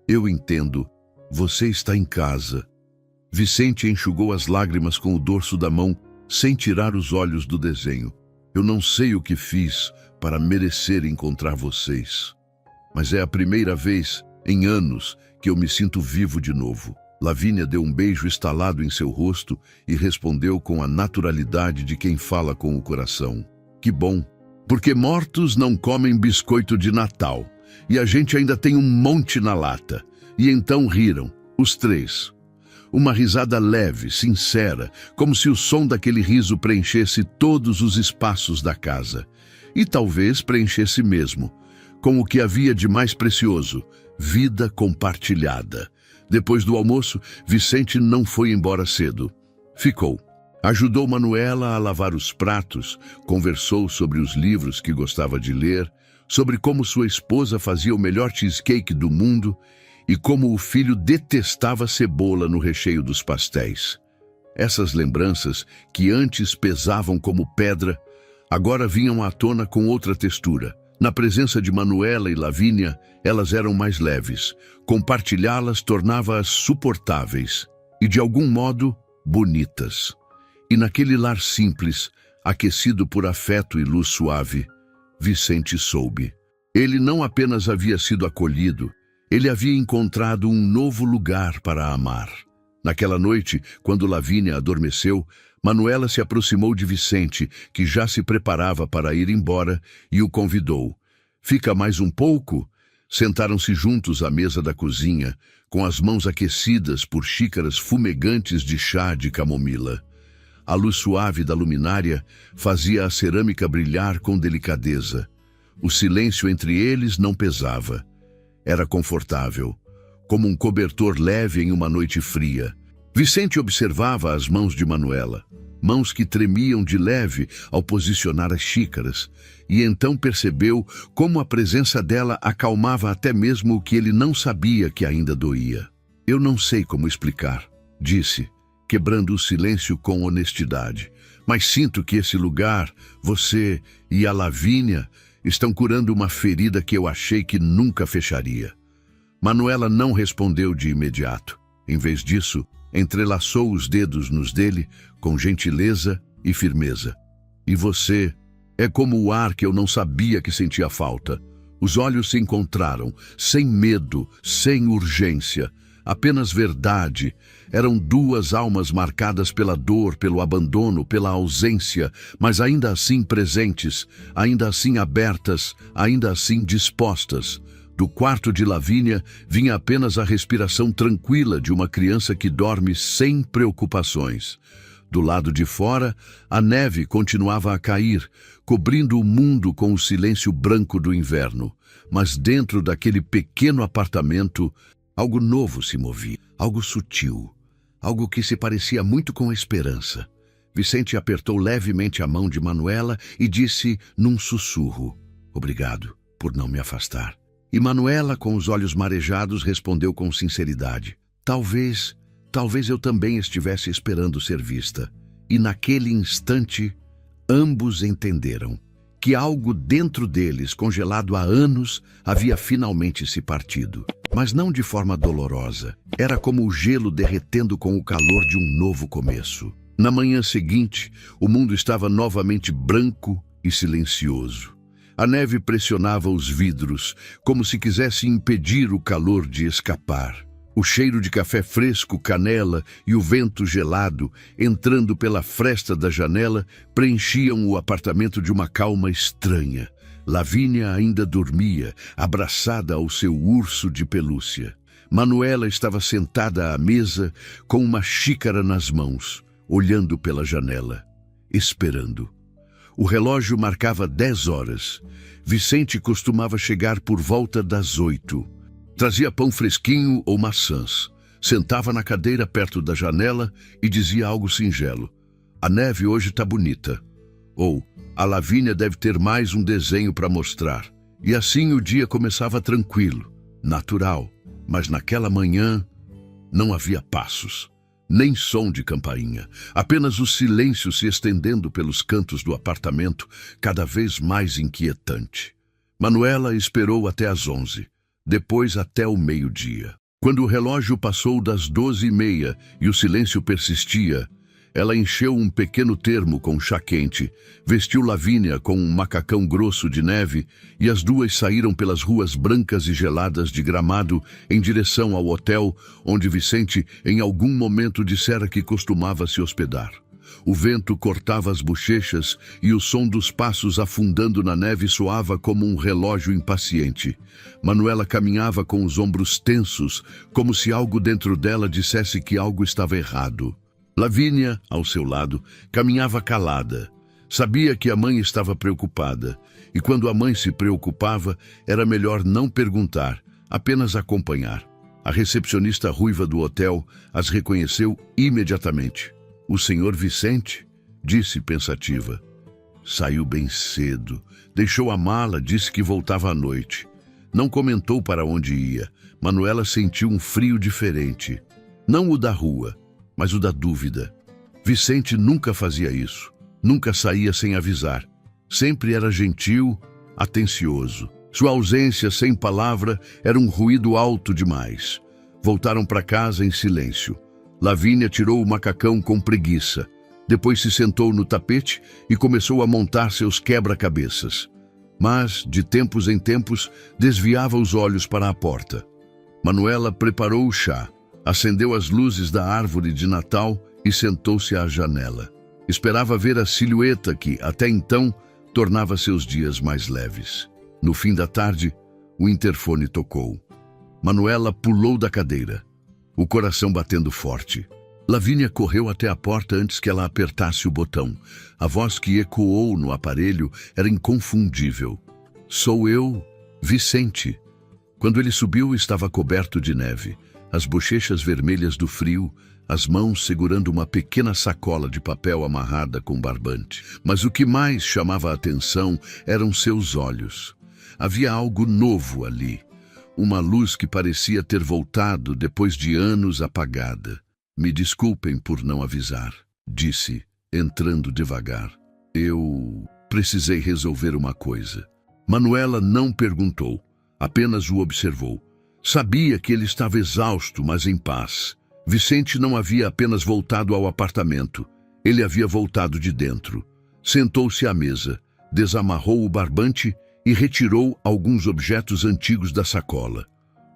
eu entendo, você está em casa. Vicente enxugou as lágrimas com o dorso da mão, sem tirar os olhos do desenho. Eu não sei o que fiz para merecer encontrar vocês, mas é a primeira vez em anos que eu me sinto vivo de novo. Lavínia deu um beijo estalado em seu rosto e respondeu com a naturalidade de quem fala com o coração: que bom, porque mortos não comem biscoito de Natal, e a gente ainda tem um monte na lata. E então riram, os 3. Uma risada leve, sincera, como se o som daquele riso preenchesse todos os espaços da casa. E talvez preenchesse mesmo, com o que havia de mais precioso: vida compartilhada. Depois do almoço, Vicente não foi embora cedo. Ficou. Ajudou Manuela a lavar os pratos, conversou sobre os livros que gostava de ler, sobre como sua esposa fazia o melhor cheesecake do mundo e como o filho detestava cebola no recheio dos pastéis. Essas lembranças, que antes pesavam como pedra, agora vinham à tona com outra textura. Na presença de Manuela e Lavínia, elas eram mais leves. Compartilhá-las tornava-as suportáveis e, de algum modo, bonitas. E naquele lar simples, aquecido por afeto e luz suave, Vicente soube. Ele não apenas havia sido acolhido, ele havia encontrado um novo lugar para amar. Naquela noite, quando Lavínia adormeceu, Manuela se aproximou de Vicente, que já se preparava para ir embora, e o convidou. Fica mais um pouco? Sentaram-se juntos à mesa da cozinha, com as mãos aquecidas por xícaras fumegantes de chá de camomila. A luz suave da luminária fazia a cerâmica brilhar com delicadeza. O silêncio entre eles não pesava. Era confortável, como um cobertor leve em uma noite fria. Vicente observava as mãos de Manuela, mãos que tremiam de leve ao posicionar as xícaras, e então percebeu como a presença dela acalmava até mesmo o que ele não sabia que ainda doía. Eu não sei como explicar, disse, quebrando o silêncio com honestidade, mas sinto que esse lugar, você e a Lavínia, estão curando uma ferida que eu achei que nunca fecharia. Manuela não respondeu de imediato. Em vez disso, entrelaçou os dedos nos dele com gentileza e firmeza. E você é como o ar que eu não sabia que sentia falta. Os olhos se encontraram, sem medo, sem urgência, apenas verdade. Eram duas almas marcadas pela dor, pelo abandono, pela ausência, mas ainda assim presentes, ainda assim abertas, ainda assim dispostas. Do quarto de Lavínia vinha apenas a respiração tranquila de uma criança que dorme sem preocupações. Do lado de fora, a neve continuava a cair, cobrindo o mundo com o silêncio branco do inverno. Mas dentro daquele pequeno apartamento, algo novo se movia, algo sutil, algo que se parecia muito com a esperança. Vicente apertou levemente a mão de Manuela e disse num sussurro: "Obrigado por não me afastar." E Manuela, com os olhos marejados, respondeu com sinceridade: Talvez eu também estivesse esperando ser vista." E naquele instante, ambos entenderam que algo dentro deles, congelado há anos, havia finalmente se partido. Mas não de forma dolorosa. Era como o gelo derretendo com o calor de um novo começo. Na manhã seguinte, o mundo estava novamente branco e silencioso. A neve pressionava os vidros, como se quisesse impedir o calor de escapar. O cheiro de café fresco, canela e o vento gelado, entrando pela fresta da janela, preenchiam o apartamento de uma calma estranha. Lavínia ainda dormia, abraçada ao seu urso de pelúcia. Manuela estava sentada à mesa, com uma xícara nas mãos, olhando pela janela, esperando. O relógio marcava 10 horas. Vicente costumava chegar por volta das 8. Trazia pão fresquinho ou maçãs. Sentava na cadeira perto da janela e dizia algo singelo: "A neve hoje está bonita." Ou "A Lavínia deve ter mais um desenho para mostrar." E assim o dia começava tranquilo, natural. Mas naquela manhã não havia passos, nem som de campainha, apenas o silêncio se estendendo pelos cantos do apartamento, cada vez mais inquietante. Manuela esperou até às 11, depois até o meio-dia. Quando o relógio passou das 12h30 e o silêncio persistia, ela encheu um pequeno termo com chá quente, vestiu Lavínia com um macacão grosso de neve e as duas saíram pelas ruas brancas e geladas de Gramado em direção ao hotel onde Vicente em algum momento dissera que costumava se hospedar. O vento cortava as bochechas e o som dos passos afundando na neve soava como um relógio impaciente. Manuela caminhava com os ombros tensos, como se algo dentro dela dissesse que algo estava errado. Lavínia, ao seu lado, caminhava calada. Sabia que a mãe estava preocupada, e quando a mãe se preocupava, era melhor não perguntar, apenas acompanhar. A recepcionista ruiva do hotel as reconheceu imediatamente. "O senhor Vicente?" disse pensativa. Saiu bem cedo. Deixou a mala, disse que voltava à noite. Não comentou para onde ia. Manuela sentiu um frio diferente. Não o da rua, mas o da dúvida. Vicente nunca fazia isso. Nunca saía sem avisar. Sempre era gentil, atencioso. Sua ausência, sem palavra, era um ruído alto demais. Voltaram para casa em silêncio. Lavínia tirou o macacão com preguiça. Depois se sentou no tapete e começou a montar seus quebra-cabeças. Mas, de tempos em tempos, desviava os olhos para a porta. Manuela preparou o chá, acendeu as luzes da árvore de Natal e sentou-se à janela. Esperava ver a silhueta que, até então, tornava seus dias mais leves. No fim da tarde, o interfone tocou. Manuela pulou da cadeira, o coração batendo forte. Lavínia correu até a porta antes que ela apertasse o botão. A voz que ecoou no aparelho era inconfundível. "Sou eu, Vicente." Quando ele subiu, estava coberto de neve, as bochechas vermelhas do frio, as mãos segurando uma pequena sacola de papel amarrada com barbante. Mas o que mais chamava a atenção eram seus olhos. Havia algo novo ali, uma luz que parecia ter voltado depois de anos apagada. Me desculpem por não avisar, disse, entrando devagar. Eu precisei resolver uma coisa. Manuela não perguntou, apenas o observou. Sabia que ele estava exausto, mas em paz. Vicente não havia apenas voltado ao apartamento. Ele havia voltado de dentro. Sentou-se à mesa, desamarrou o barbante e retirou alguns objetos antigos da sacola.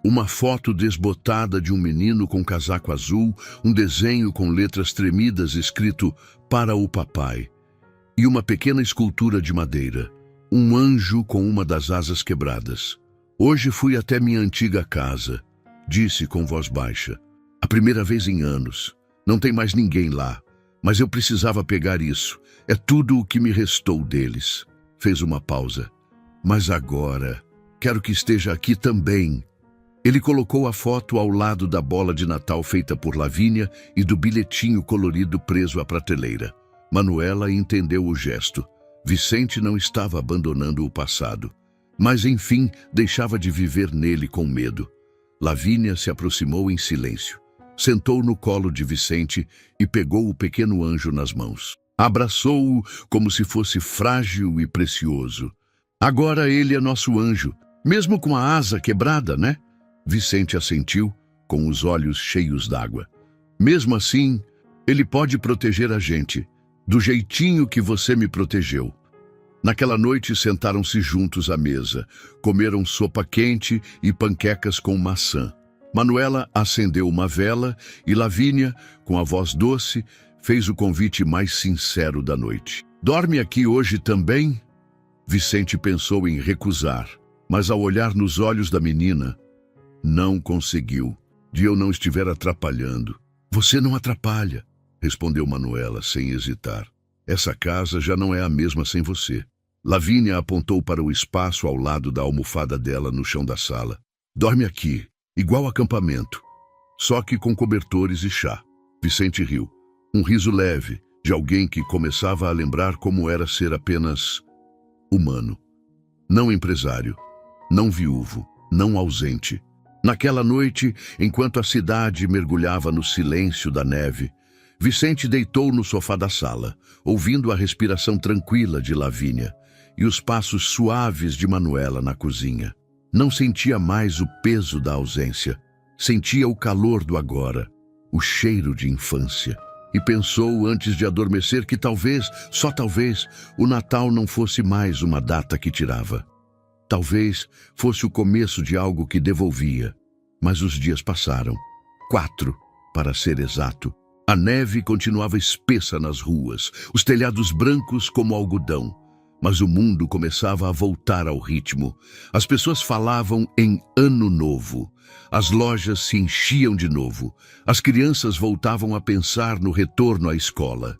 Uma foto desbotada de um menino com casaco azul, um desenho com letras tremidas escrito "Para o papai", e uma pequena escultura de madeira, um anjo com uma das asas quebradas. Hoje fui até minha antiga casa, disse com voz baixa. A primeira vez em anos. Não tem mais ninguém lá, mas eu precisava pegar isso. É tudo o que me restou deles. Fez uma pausa. Mas agora, quero que esteja aqui também. Ele colocou a foto ao lado da bola de Natal feita por Lavínia e do bilhetinho colorido preso à prateleira. Manuela entendeu o gesto. Vicente não estava abandonando o passado, mas enfim deixava de viver nele com medo. Lavínia se aproximou em silêncio. Sentou no colo de Vicente e pegou o pequeno anjo nas mãos. Abraçou-o como se fosse frágil e precioso. Agora ele é nosso anjo, mesmo com a asa quebrada, né? Vicente assentiu, com os olhos cheios d'água. Mesmo assim, ele pode proteger a gente, do jeitinho que você me protegeu. Naquela noite sentaram-se juntos à mesa, comeram sopa quente e panquecas com maçã. Manuela acendeu uma vela e Lavínia, com a voz doce, fez o convite mais sincero da noite. Dorme aqui hoje também? Vicente pensou em recusar, mas ao olhar nos olhos da menina, não conseguiu. De eu não estiver atrapalhando. Você não atrapalha, respondeu Manuela sem hesitar. Essa casa já não é a mesma sem você. Lavínia apontou para o espaço ao lado da almofada dela no chão da sala. Dorme aqui. Igual acampamento, só que com cobertores e chá. Vicente riu. Um riso leve, de alguém que começava a lembrar como era ser apenas humano. Não empresário, não viúvo, não ausente. Naquela noite, enquanto a cidade mergulhava no silêncio da neve, Vicente deitou no sofá da sala, ouvindo a respiração tranquila de Lavínia e os passos suaves de Manuela na cozinha. Não sentia mais o peso da ausência. Sentia o calor do agora, o cheiro de infância. E pensou antes de adormecer que talvez, só talvez, o Natal não fosse mais uma data que tirava. Talvez fosse o começo de algo que devolvia. Mas os dias passaram. 4, para ser exato. A neve continuava espessa nas ruas, os telhados brancos como algodão. Mas o mundo começava a voltar ao ritmo. As pessoas falavam em Ano Novo. As lojas se enchiam de novo. As crianças voltavam a pensar no retorno à escola.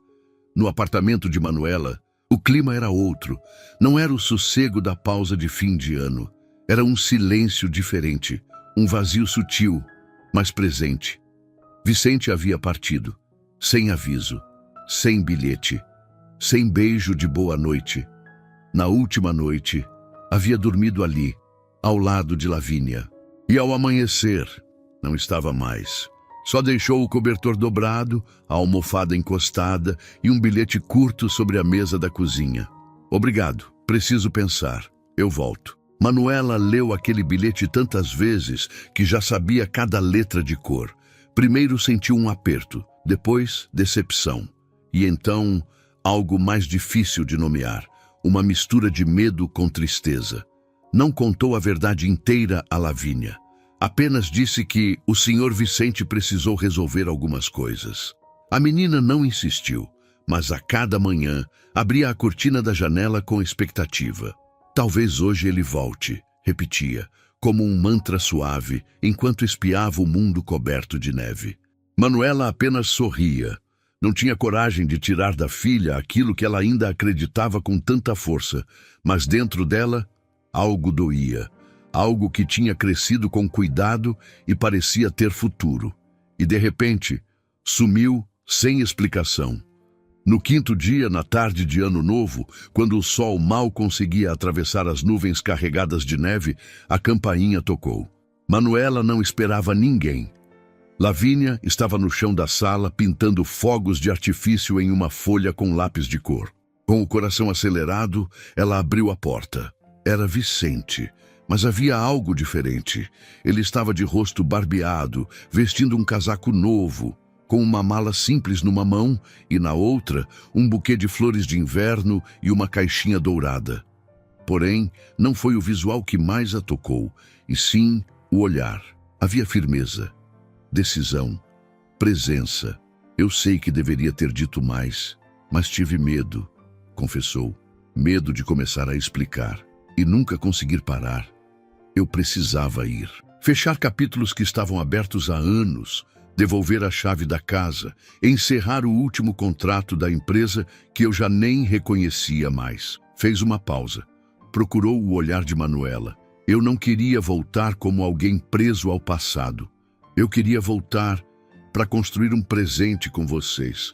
No apartamento de Manuela, o clima era outro. Não era o sossego da pausa de fim de ano. Era um silêncio diferente, um vazio sutil, mas presente. Vicente havia partido, sem aviso, sem bilhete, sem beijo de boa noite. Na última noite, havia dormido ali, ao lado de Lavínia. E ao amanhecer, não estava mais. Só deixou o cobertor dobrado, a almofada encostada e um bilhete curto sobre a mesa da cozinha. Obrigado, preciso pensar. Eu volto. Manuela leu aquele bilhete tantas vezes que já sabia cada letra de cor. Primeiro sentiu um aperto, depois decepção. E então, algo mais difícil de nomear. Uma mistura de medo com tristeza. Não contou a verdade inteira a Lavínia. Apenas disse que o Sr. Vicente precisou resolver algumas coisas. A menina não insistiu, mas a cada manhã abria a cortina da janela com expectativa. Talvez hoje ele volte, repetia, como um mantra suave, enquanto espiava o mundo coberto de neve. Manuela apenas sorria. Não tinha coragem de tirar da filha aquilo que ela ainda acreditava com tanta força, mas dentro dela, algo doía. algo que tinha crescido com cuidado e parecia ter futuro. E de repente, sumiu sem explicação. No quinto dia, na tarde de Ano Novo, quando o sol mal conseguia atravessar as nuvens carregadas de neve, a campainha tocou. Manuela não esperava ninguém. Lavínia estava no chão da sala, pintando fogos de artifício em uma folha com lápis de cor. Com o coração acelerado, ela abriu a porta. Era Vicente, mas havia algo diferente. Ele estava de rosto barbeado, vestindo um casaco novo, com uma mala simples numa mão e na outra um buquê de flores de inverno e uma caixinha dourada. Porém, não foi o visual que mais a tocou, e sim o olhar. Havia firmeza, decisão, presença. Eu sei que deveria ter dito mais, mas tive medo, confessou. Medo de começar a explicar e nunca conseguir parar. Eu precisava ir. Fechar capítulos que estavam abertos há anos, devolver a chave da casa, encerrar o último contrato da empresa que eu já nem reconhecia mais. Fez uma pausa. Procurou o olhar de Manuela. Eu não queria voltar como alguém preso ao passado. Eu queria voltar para construir um presente com vocês.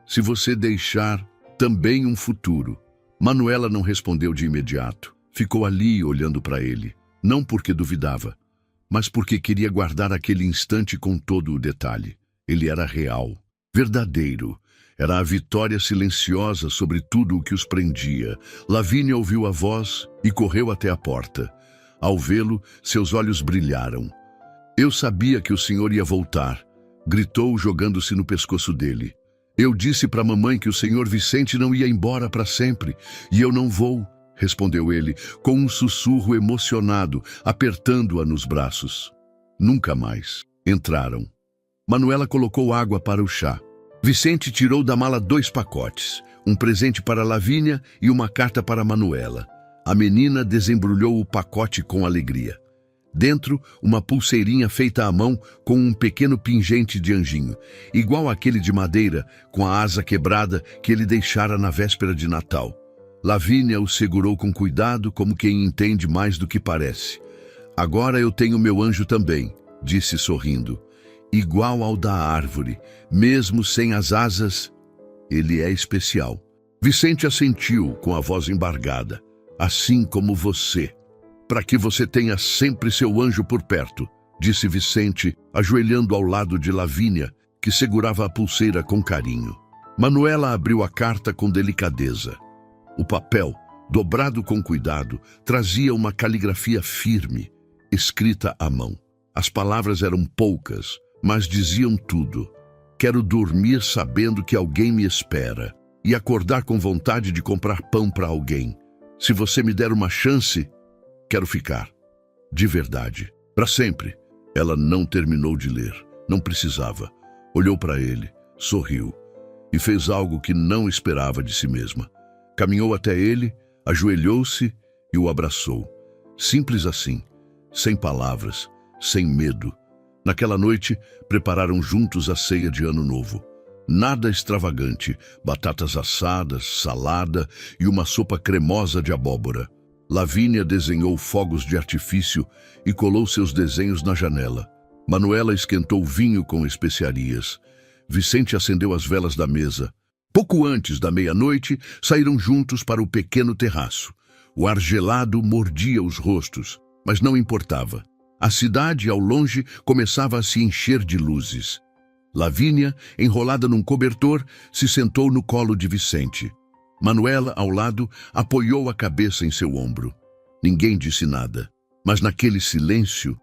Se você deixar, também um futuro. Manuela não respondeu de imediato. Ficou ali olhando para ele. Não porque duvidava, mas porque queria guardar aquele instante com todo o detalhe. Ele era real, verdadeiro. Era a vitória silenciosa sobre tudo o que os prendia. Lavínia ouviu a voz e correu até a porta. Ao vê-lo, seus olhos brilharam. Eu sabia que o senhor ia voltar, gritou jogando-se no pescoço dele. Eu disse para a mamãe que o senhor Vicente não ia embora para sempre, e eu não vou, respondeu ele, com um sussurro emocionado, apertando-a nos braços. Nunca mais. Entraram. Manuela colocou água para o chá. Vicente tirou da mala 2 pacotes, um presente para Lavínia e uma carta para Manuela. A menina desembrulhou o pacote com alegria. Dentro, uma pulseirinha feita à mão com um pequeno pingente de anjinho, igual àquele de madeira com a asa quebrada que ele deixara na véspera de Natal. Lavínia o segurou com cuidado, como quem entende mais do que parece. Agora eu tenho meu anjo também, disse sorrindo. Igual ao da árvore, mesmo sem as asas, ele é especial. Vicente assentiu com a voz embargada. Assim como você. Para que você tenha sempre seu anjo por perto, disse Vicente, ajoelhando ao lado de Lavínia, que segurava a pulseira com carinho. Manuela abriu a carta com delicadeza. O papel, dobrado com cuidado, trazia uma caligrafia firme, escrita à mão. As palavras eram poucas, mas diziam tudo. Quero dormir sabendo que alguém me espera e acordar com vontade de comprar pão para alguém. Se você me der uma chance, quero ficar. De verdade. Para sempre. Ela não terminou de ler. Não precisava. Olhou para ele, sorriu e fez algo que não esperava de si mesma. Caminhou até ele, ajoelhou-se e o abraçou. Simples assim, sem palavras, sem medo. Naquela noite, prepararam juntos a ceia de Ano Novo. Nada extravagante, batatas assadas, salada e uma sopa cremosa de abóbora. Lavínia desenhou fogos de artifício e colou seus desenhos na janela. Manuela esquentou vinho com especiarias. Vicente acendeu as velas da mesa. Pouco antes da meia-noite, saíram juntos para o pequeno terraço. O ar gelado mordia os rostos, mas não importava. A cidade, ao longe, começava a se encher de luzes. Lavínia, enrolada num cobertor, se sentou no colo de Vicente. Manuela, ao lado, apoiou a cabeça em seu ombro. Ninguém disse nada, mas naquele silêncio,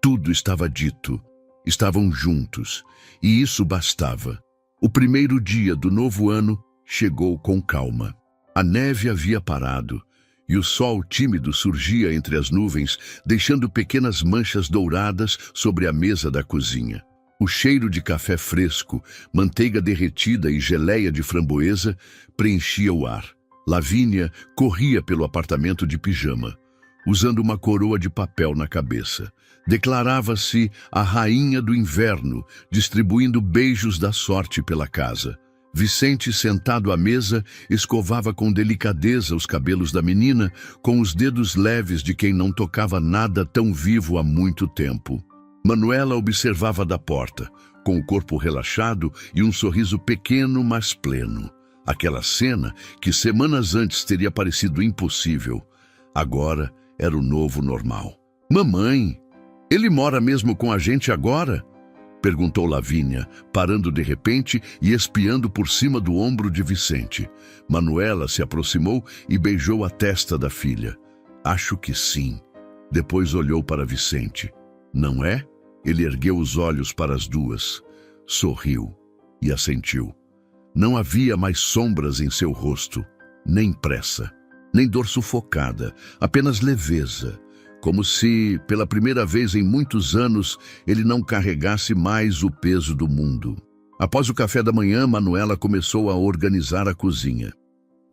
tudo estava dito. Estavam juntos, e isso bastava. O primeiro dia do novo ano chegou com calma. A neve havia parado, e o sol tímido surgia entre as nuvens, deixando pequenas manchas douradas sobre a mesa da cozinha. O cheiro de café fresco, manteiga derretida e geleia de framboesa preenchia o ar. Lavínia corria pelo apartamento de pijama, usando uma coroa de papel na cabeça. Declarava-se a rainha do inverno, distribuindo beijos da sorte pela casa. Vicente, sentado à mesa, escovava com delicadeza os cabelos da menina, com os dedos leves de quem não tocava nada tão vivo há muito tempo. Manuela observava da porta, com o corpo relaxado e um sorriso pequeno, mas pleno. Aquela cena, que semanas antes teria parecido impossível, agora era o novo normal. "Mamãe, ele mora mesmo com a gente agora?" perguntou Lavínia, parando de repente e espiando por cima do ombro de Vicente. Manuela se aproximou e beijou a testa da filha. "Acho que sim." Depois olhou para Vicente. "Não é?" Ele ergueu os olhos para as duas, sorriu e assentiu. Não havia mais sombras em seu rosto, nem pressa, nem dor sufocada, apenas leveza, como se, pela primeira vez em muitos anos, ele não carregasse mais o peso do mundo. Após o café da manhã, Manuela começou a organizar a cozinha.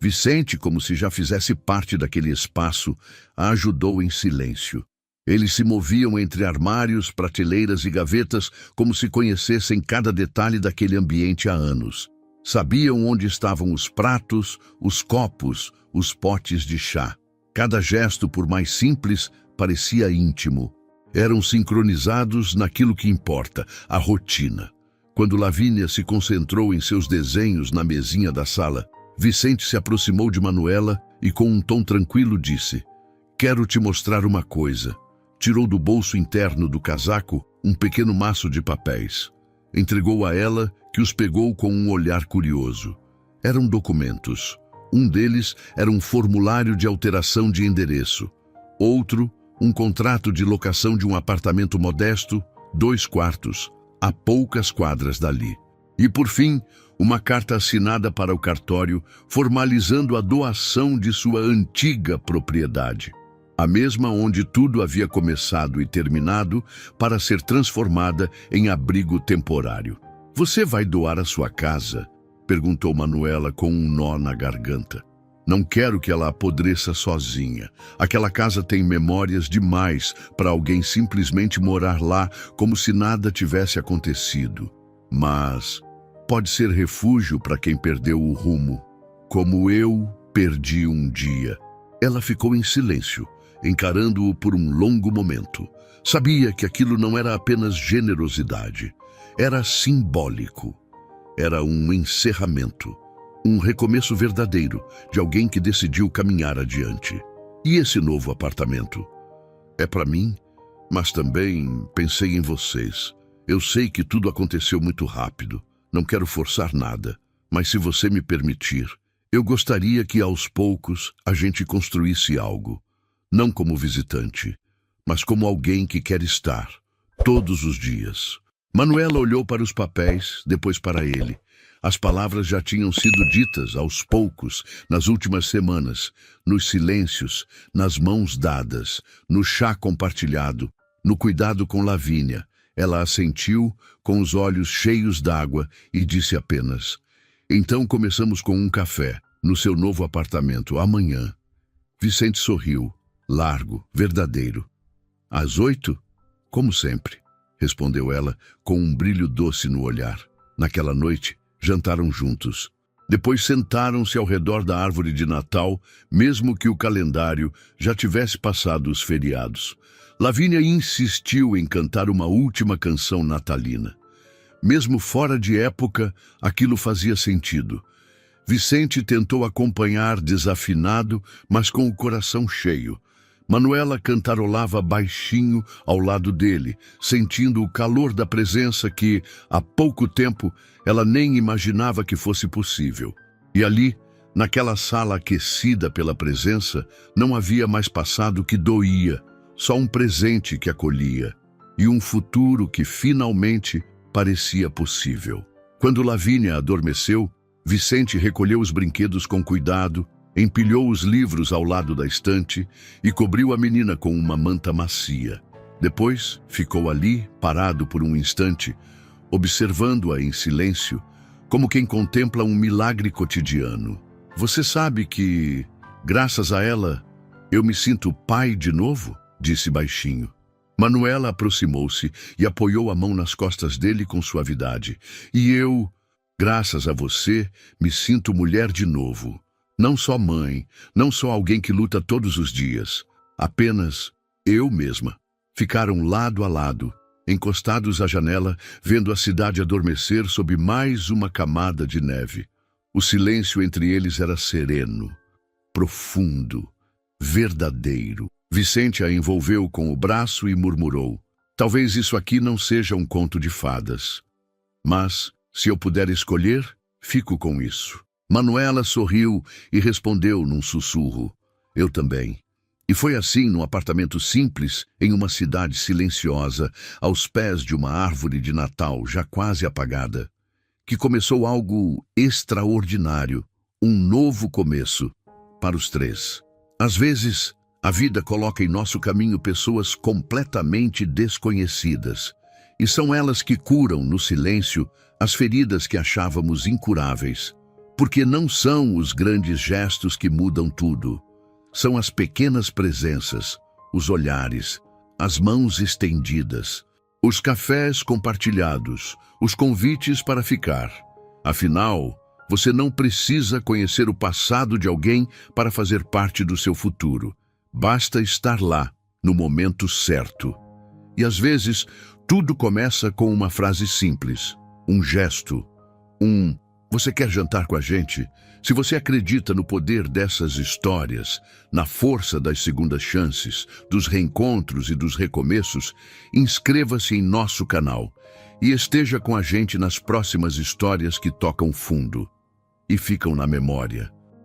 Vicente, como se já fizesse parte daquele espaço, a ajudou em silêncio. Eles se moviam entre armários, prateleiras e gavetas como se conhecessem cada detalhe daquele ambiente há anos. Sabiam onde estavam os pratos, os copos, os potes de chá. Cada gesto, por mais simples, parecia íntimo. Eram sincronizados naquilo que importa, a rotina. Quando Lavínia se concentrou em seus desenhos na mesinha da sala, Vicente se aproximou de Manuela e com um tom tranquilo disse: "Quero te mostrar uma coisa." Tirou do bolso interno do casaco um pequeno maço de papéis. Entregou a ela, que os pegou com um olhar curioso. Eram documentos. Um deles era um formulário de alteração de endereço. Outro, um contrato de locação de um apartamento modesto, 2 quartos, a poucas quadras dali. E, por fim, uma carta assinada para o cartório, formalizando a doação de sua antiga propriedade. A mesma onde tudo havia começado e terminado para ser transformada em abrigo temporário. "Você vai doar a sua casa?" perguntou Manuela com um nó na garganta. "Não quero que ela apodreça sozinha. Aquela casa tem memórias demais para alguém simplesmente morar lá como se nada tivesse acontecido. Mas pode ser refúgio para quem perdeu o rumo, como eu perdi um dia." Ela ficou em silêncio, encarando-o por um longo momento. Sabia que aquilo não era apenas generosidade, era simbólico. Era um encerramento, um recomeço verdadeiro de alguém que decidiu caminhar adiante. "E esse novo apartamento? É para mim, mas também pensei em vocês. Eu sei que tudo aconteceu muito rápido, não quero forçar nada, mas se você me permitir, eu gostaria que aos poucos a gente construísse algo. Não como visitante, mas como alguém que quer estar, todos os dias." Manuela olhou para os papéis, depois para ele. As palavras já tinham sido ditas aos poucos, nas últimas semanas, nos silêncios, nas mãos dadas, no chá compartilhado, no cuidado com Lavínia. Ela assentiu, com os olhos cheios d'água, e disse apenas: "Então começamos com um café, no seu novo apartamento, amanhã." Vicente sorriu. Largo, verdadeiro. "Às 8? Como sempre," respondeu ela, com um brilho doce no olhar. Naquela noite, jantaram juntos. Depois sentaram-se ao redor da árvore de Natal, mesmo que o calendário já tivesse passado os feriados. Lavínia insistiu em cantar uma última canção natalina. Mesmo fora de época, aquilo fazia sentido. Vicente tentou acompanhar desafinado, mas com o coração cheio. Manuela cantarolava baixinho ao lado dele, sentindo o calor da presença que, há pouco tempo, ela nem imaginava que fosse possível. E ali, naquela sala aquecida pela presença, não havia mais passado que doía, só um presente que acolhia, e um futuro que finalmente parecia possível. Quando Lavínia adormeceu, Vicente recolheu os brinquedos com cuidado, empilhou os livros ao lado da estante e cobriu a menina com uma manta macia. Depois, ficou ali, parado por um instante, observando-a em silêncio, como quem contempla um milagre cotidiano. "Você sabe que, graças a ela, eu me sinto pai de novo?" disse baixinho. Manuela aproximou-se e apoiou a mão nas costas dele com suavidade. "E eu... Graças a você, me sinto mulher de novo. Não só mãe, não só alguém que luta todos os dias. Apenas eu mesma. Ficaram lado a lado, encostados à janela, vendo a cidade adormecer sob mais uma camada de neve. O silêncio entre eles era sereno, profundo, verdadeiro. Vicente a envolveu com o braço e murmurou: talvez isso aqui não seja um conto de fadas. Mas, se eu puder escolher, fico com isso. Manuela sorriu e respondeu num sussurro: eu também. E foi assim, num apartamento simples, em uma cidade silenciosa, aos pés de uma árvore de Natal já quase apagada, que começou algo extraordinário, um novo começo, para os três. Às vezes, a vida coloca em nosso caminho pessoas completamente desconhecidas, e são elas que curam, no silêncio, as feridas que achávamos incuráveis. Porque não são os grandes gestos que mudam tudo. São as pequenas presenças, os olhares, as mãos estendidas, os cafés compartilhados, os convites para ficar. Afinal, você não precisa conhecer o passado de alguém para fazer parte do seu futuro. Basta estar lá, no momento certo. E às vezes, tudo começa com uma frase simples, um gesto, "Você quer jantar com a gente?" Se você acredita no poder dessas histórias, na força das segundas chances, dos reencontros e dos recomeços, inscreva-se em nosso canal e esteja com a gente nas próximas histórias que tocam fundo e ficam na memória.